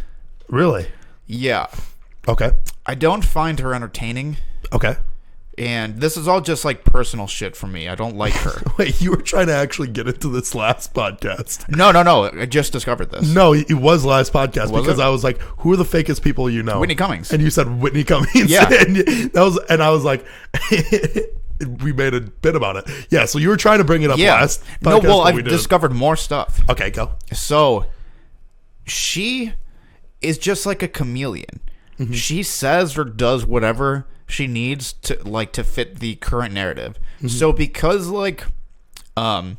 Really? Yeah, Okay. I don't find her entertaining, Okay. and this is all just like personal shit for me. I don't like her. Wait, you were trying to actually get into this last podcast. No. I just discovered this. No, it was last podcast Was because it? I was like, "Who are the fakest people you know?" Whitney Cummings. And you said Whitney Cummings. Yeah. and I was like, we made a bit about it. Yeah. So you were trying to bring it up Yeah. last. No, podcast, well, but we I've didn't. discovered more stuff. Okay, go. So, she is just like a chameleon. Mm-hmm. She says or does whatever she needs to fit the current narrative. Mm-hmm. So because and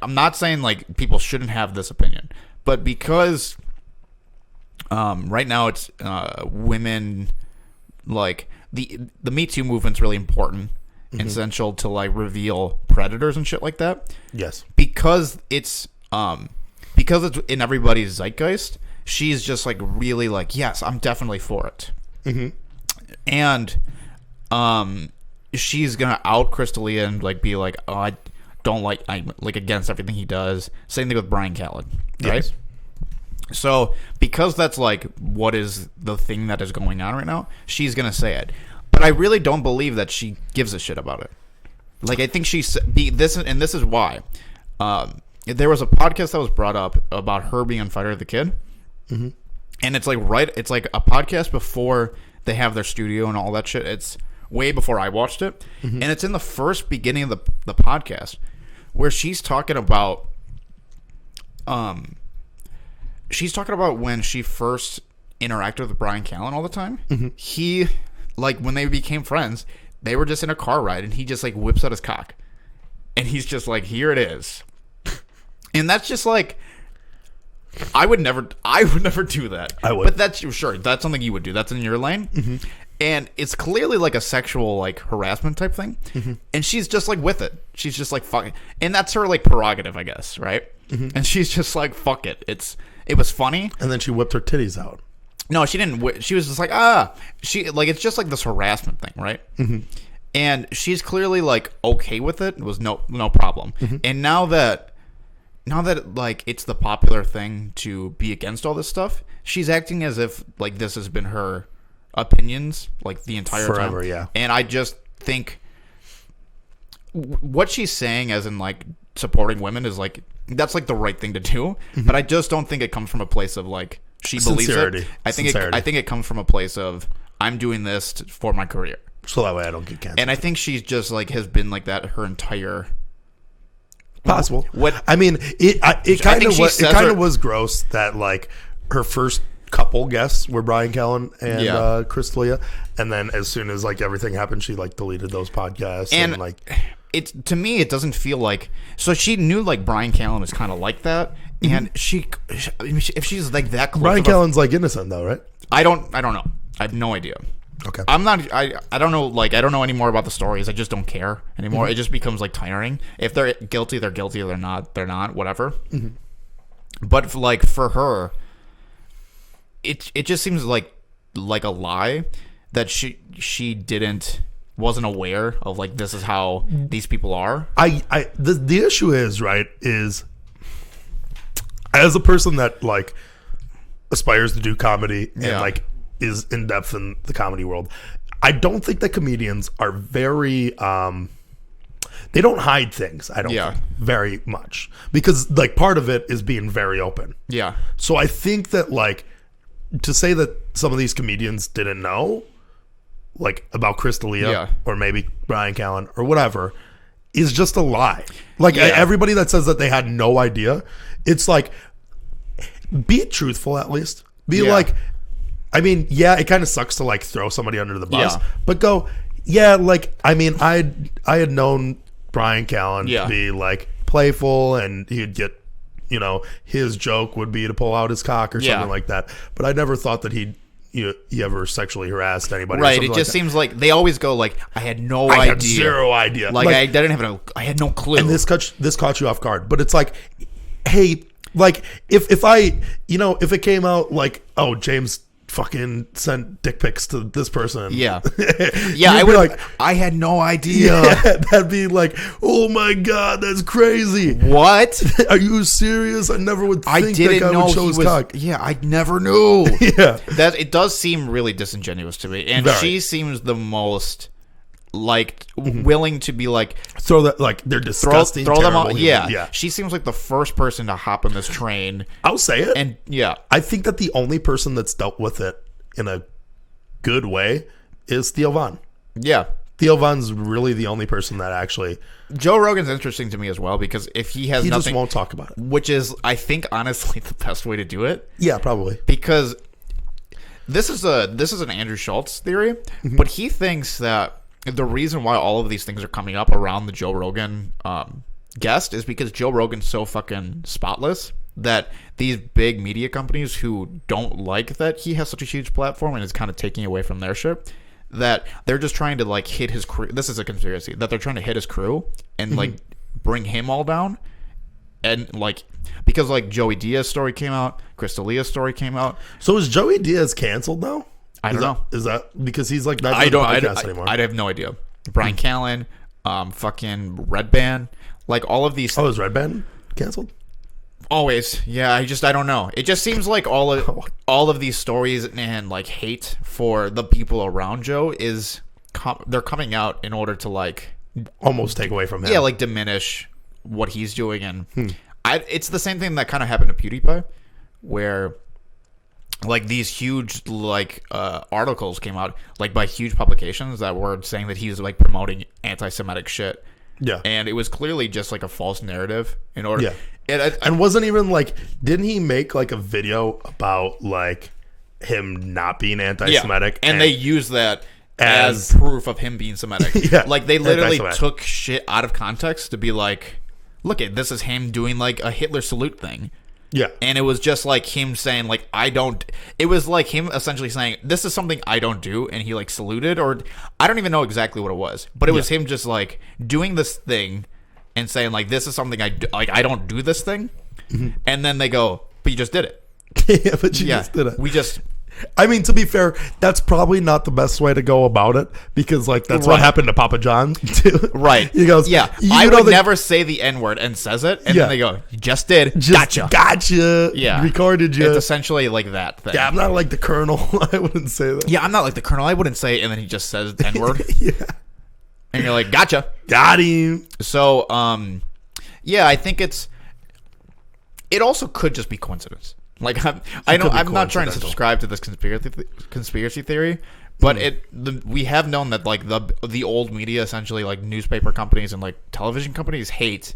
I'm not saying like people shouldn't have this opinion, but because right now it's women, like the Me Too movement's really important, and essential to like reveal predators and shit like that. Yes. Because it's in everybody's zeitgeist, she's just like really like, yes, I'm definitely for it. Mm-hmm. And she's gonna out Crystalia and like be like, oh, I'm like against everything he does. Same thing with Brian Callen, right? Yes. So because that's like what is the thing that is going on right now, she's gonna say it. But I really don't believe that she gives a shit about it. Like, I think this is why. There was a podcast that was brought up about her being on Fighter the Kid, Mm-hmm. and it's like a podcast before they have their studio and all that shit. It's way before I watched it, Mm-hmm. and it's in the first beginning of the podcast where she's talking about when she first interacted with Brian Callen all the time. Mm-hmm. He, like, when they became friends, they were just in a car ride, and he just like whips out his cock, and he's just like, here it is. And that's just like, I would never do that. I would. But that's something you would do. That's in your lane. Mm-hmm. And it's clearly like a sexual like harassment type thing. Mm-hmm. And she's just like with it. She's just like fucking, and that's her like prerogative, I guess, right? Mm-hmm. And she's just like, fuck it. It was funny. And then she whipped her titties out. No, she didn't. She was just like, she like, it's just like this harassment thing, right? Mm-hmm. And she's clearly like okay with it. It was no problem. Mm-hmm. And now that like it's the popular thing to be against all this stuff, she's acting as if like this has been her opinions like the entire Forever, time. yeah. And I just think what she's saying, as in like supporting women, is like that's like the right thing to do. Mm-hmm. But I just don't think it comes from a place of like she believes Sincerity. it. I think Sincerity. it comes from a place of I'm doing this for my career. So that way I don't get canceled. And I think she's just like has been like that her entire. Possible. What I mean, it kind of was gross that like her first couple guests were Brian Callen and Crystalia, and then as soon as like everything happened, she like deleted those podcasts and like it's, to me it doesn't feel like, so she knew like Brian Callen is kind of like that, and she if she's like that close, Brian Callen's like innocent though, right? I don't know. I have no idea. Okay. I'm not. I don't know. Like, I don't know any more about the stories. I just don't care anymore. Mm-hmm. It just becomes like tiring. If they're guilty, they're guilty. If they're not, they're not. Whatever. Mm-hmm. But for her, it just seems like a lie that she wasn't aware of like this is how these people are. The issue is as a person that like aspires to do comedy and like is in depth in the comedy world, I don't think that comedians are very they don't hide things. I don't think very much, because like part of it is being very open. Yeah. So I think that like to say that some of these comedians didn't know, like about Chris D'Elia or maybe Brian Callen or whatever, is just a lie. Like everybody that says that they had no idea, it's like, be truthful at least. Be like, I mean, it kind of sucks to like throw somebody under the bus, but go, like, I mean, I had known Brian Callen to be like playful, and he'd get, you know, his joke would be to pull out his cock or something like that. But I never thought that he ever sexually harassed anybody. Right. It just seems like they always go like, I had no idea. I had zero idea. Like I didn't have I had no clue. And this caught you off guard. But it's like, hey, like if I, you know, if it came out like, oh, James fucking sent dick pics to this person. Yeah. I would like, I had no idea. That'd be like, oh my God, that's crazy. What? Are you serious? I never would think I didn't that guy know would show his cock. Yeah, I never knew. That it does seem really disingenuous to me. And she seems the most like willing to be like, throw that, like, they're disgusting, throw them terrible on. humans. She seems like the first person to hop on this train. I'll say it. And I think that the only person that's dealt with it in a good way is Theo Von. Theo Von's really the only person that actually. Joe Rogan's interesting to me as well, because if he has nothing, just won't talk about it, which is, I think, honestly the best way to do it. Yeah, probably, because this is an Andrew Schultz theory, but he thinks that the reason why all of these things are coming up around the Joe Rogan guest is because Joe Rogan's so fucking spotless that these big media companies who don't like that he has such a huge platform and is kind of taking away from their shit, that they're just trying to like hit his crew. This is a conspiracy that they're trying to hit his crew and like bring him all down. And like, because like Joey Diaz's story came out, Chris D'Elia's story came out. So is Joey Diaz canceled now? I don't know. Is that because he's like not doing the podcast anymore? I have no idea. Brian Callen, fucking Red Band, like all of these. Oh, is Red Band canceled? Always. Yeah, I don't know. It just seems like all of these stories and like hate for the people around Joe is they're coming out in order to like almost take away from him. Yeah, like diminish what he's doing. And it's the same thing that kind of happened to PewDiePie, where like these huge like articles came out like by huge publications that were saying that he's like promoting anti-Semitic shit. Yeah, and it was clearly just like a false narrative in order. Yeah, and wasn't even like, didn't he make like a video about like him not being anti-Semitic? And they use that as proof of him being Semitic. Like they literally took shit out of context to be like, look at this is him doing like a Hitler salute thing. Yeah. And it was just like him saying like, it was like him essentially saying, this is something I don't do. And he like saluted, or I don't even know exactly what it was, but it was him just like doing this thing and saying like, this is something I do, like, I don't do this thing. And then they go, but you just did it. Yeah, but you just did it. I mean, to be fair, that's probably not the best way to go about it, because like that's what happened to Papa John too. Right. He goes, I would never say the N-word and says it, and then they go, you just did. Gotcha. Yeah. Recorded you. It's essentially like that thing. Yeah, I'm not like the Colonel. I wouldn't say that. Yeah, I'm not like the Colonel. I wouldn't say it, and then he just says N-word. And you're like, gotcha. Got him. So, I think it also could just be coincidence. Like I'm not trying to subscribe to this conspiracy theory, but we have known that like the old media, essentially like newspaper companies and like television companies, hate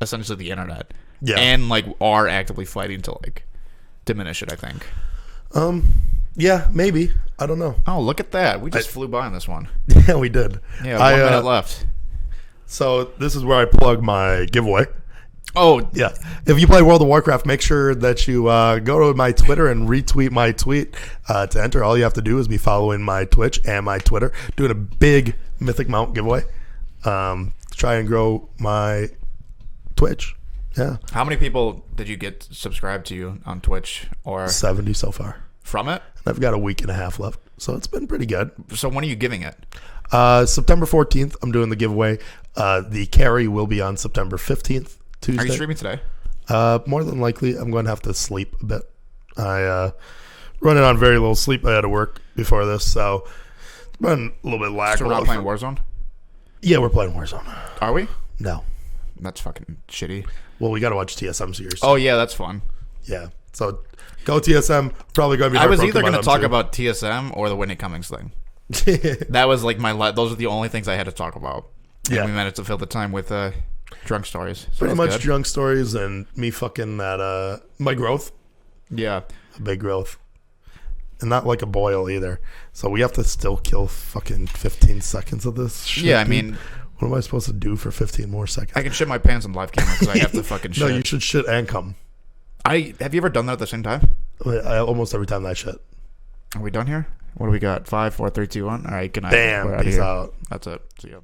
essentially the internet, and like are actively fighting to like diminish it, I think. Yeah, maybe. I don't know. Oh, look at that! We just flew by on this one. Yeah, we did. Yeah, 1 minute left. So this is where I plug my giveaway. Oh, yeah. If you play World of Warcraft, make sure that you go to my Twitter and retweet my tweet to enter. All you have to do is be following my Twitch and my Twitter. Doing a big Mythic Mount giveaway. Try and grow my Twitch. Yeah. How many people did you get subscribed to you on Twitch? Or 70 so far. From it? And I've got a week and a half left, so it's been pretty good. So when are you giving it? September 14th, I'm doing the giveaway. The carry will be on September 15th. Tuesday. Are you streaming today? More than likely, I'm going to have to sleep a bit. I running on very little sleep. I had to work before this, so it's been a little bit lackluster. So we're not playing Warzone? Yeah, we're playing Warzone. Are we? No. That's fucking shitty. Well, we got to watch TSM series. Oh, yeah, that's fun. Yeah. So go TSM. Probably going to be. I was either going to talk about TSM or the Whitney Cummings thing. That was like those are the only things I had to talk about. And we managed to fill the time with drunk stories. So pretty much drunk stories and me fucking that my growth. Yeah. A big growth. And not like a boil either. So we have to still kill fucking 15 seconds of this shit. Yeah, I dude. mean, what am I supposed to do for 15 more seconds? I can shit my pants on live camera because I have to fucking shit. No, you should shit and come. Have you ever done that at the same time? Almost every time that shit. Are we done here? What do we got? 5, 4, 3, 2, 1. All right, good night. Bam. We're out of Peace here. out. That's it. See ya.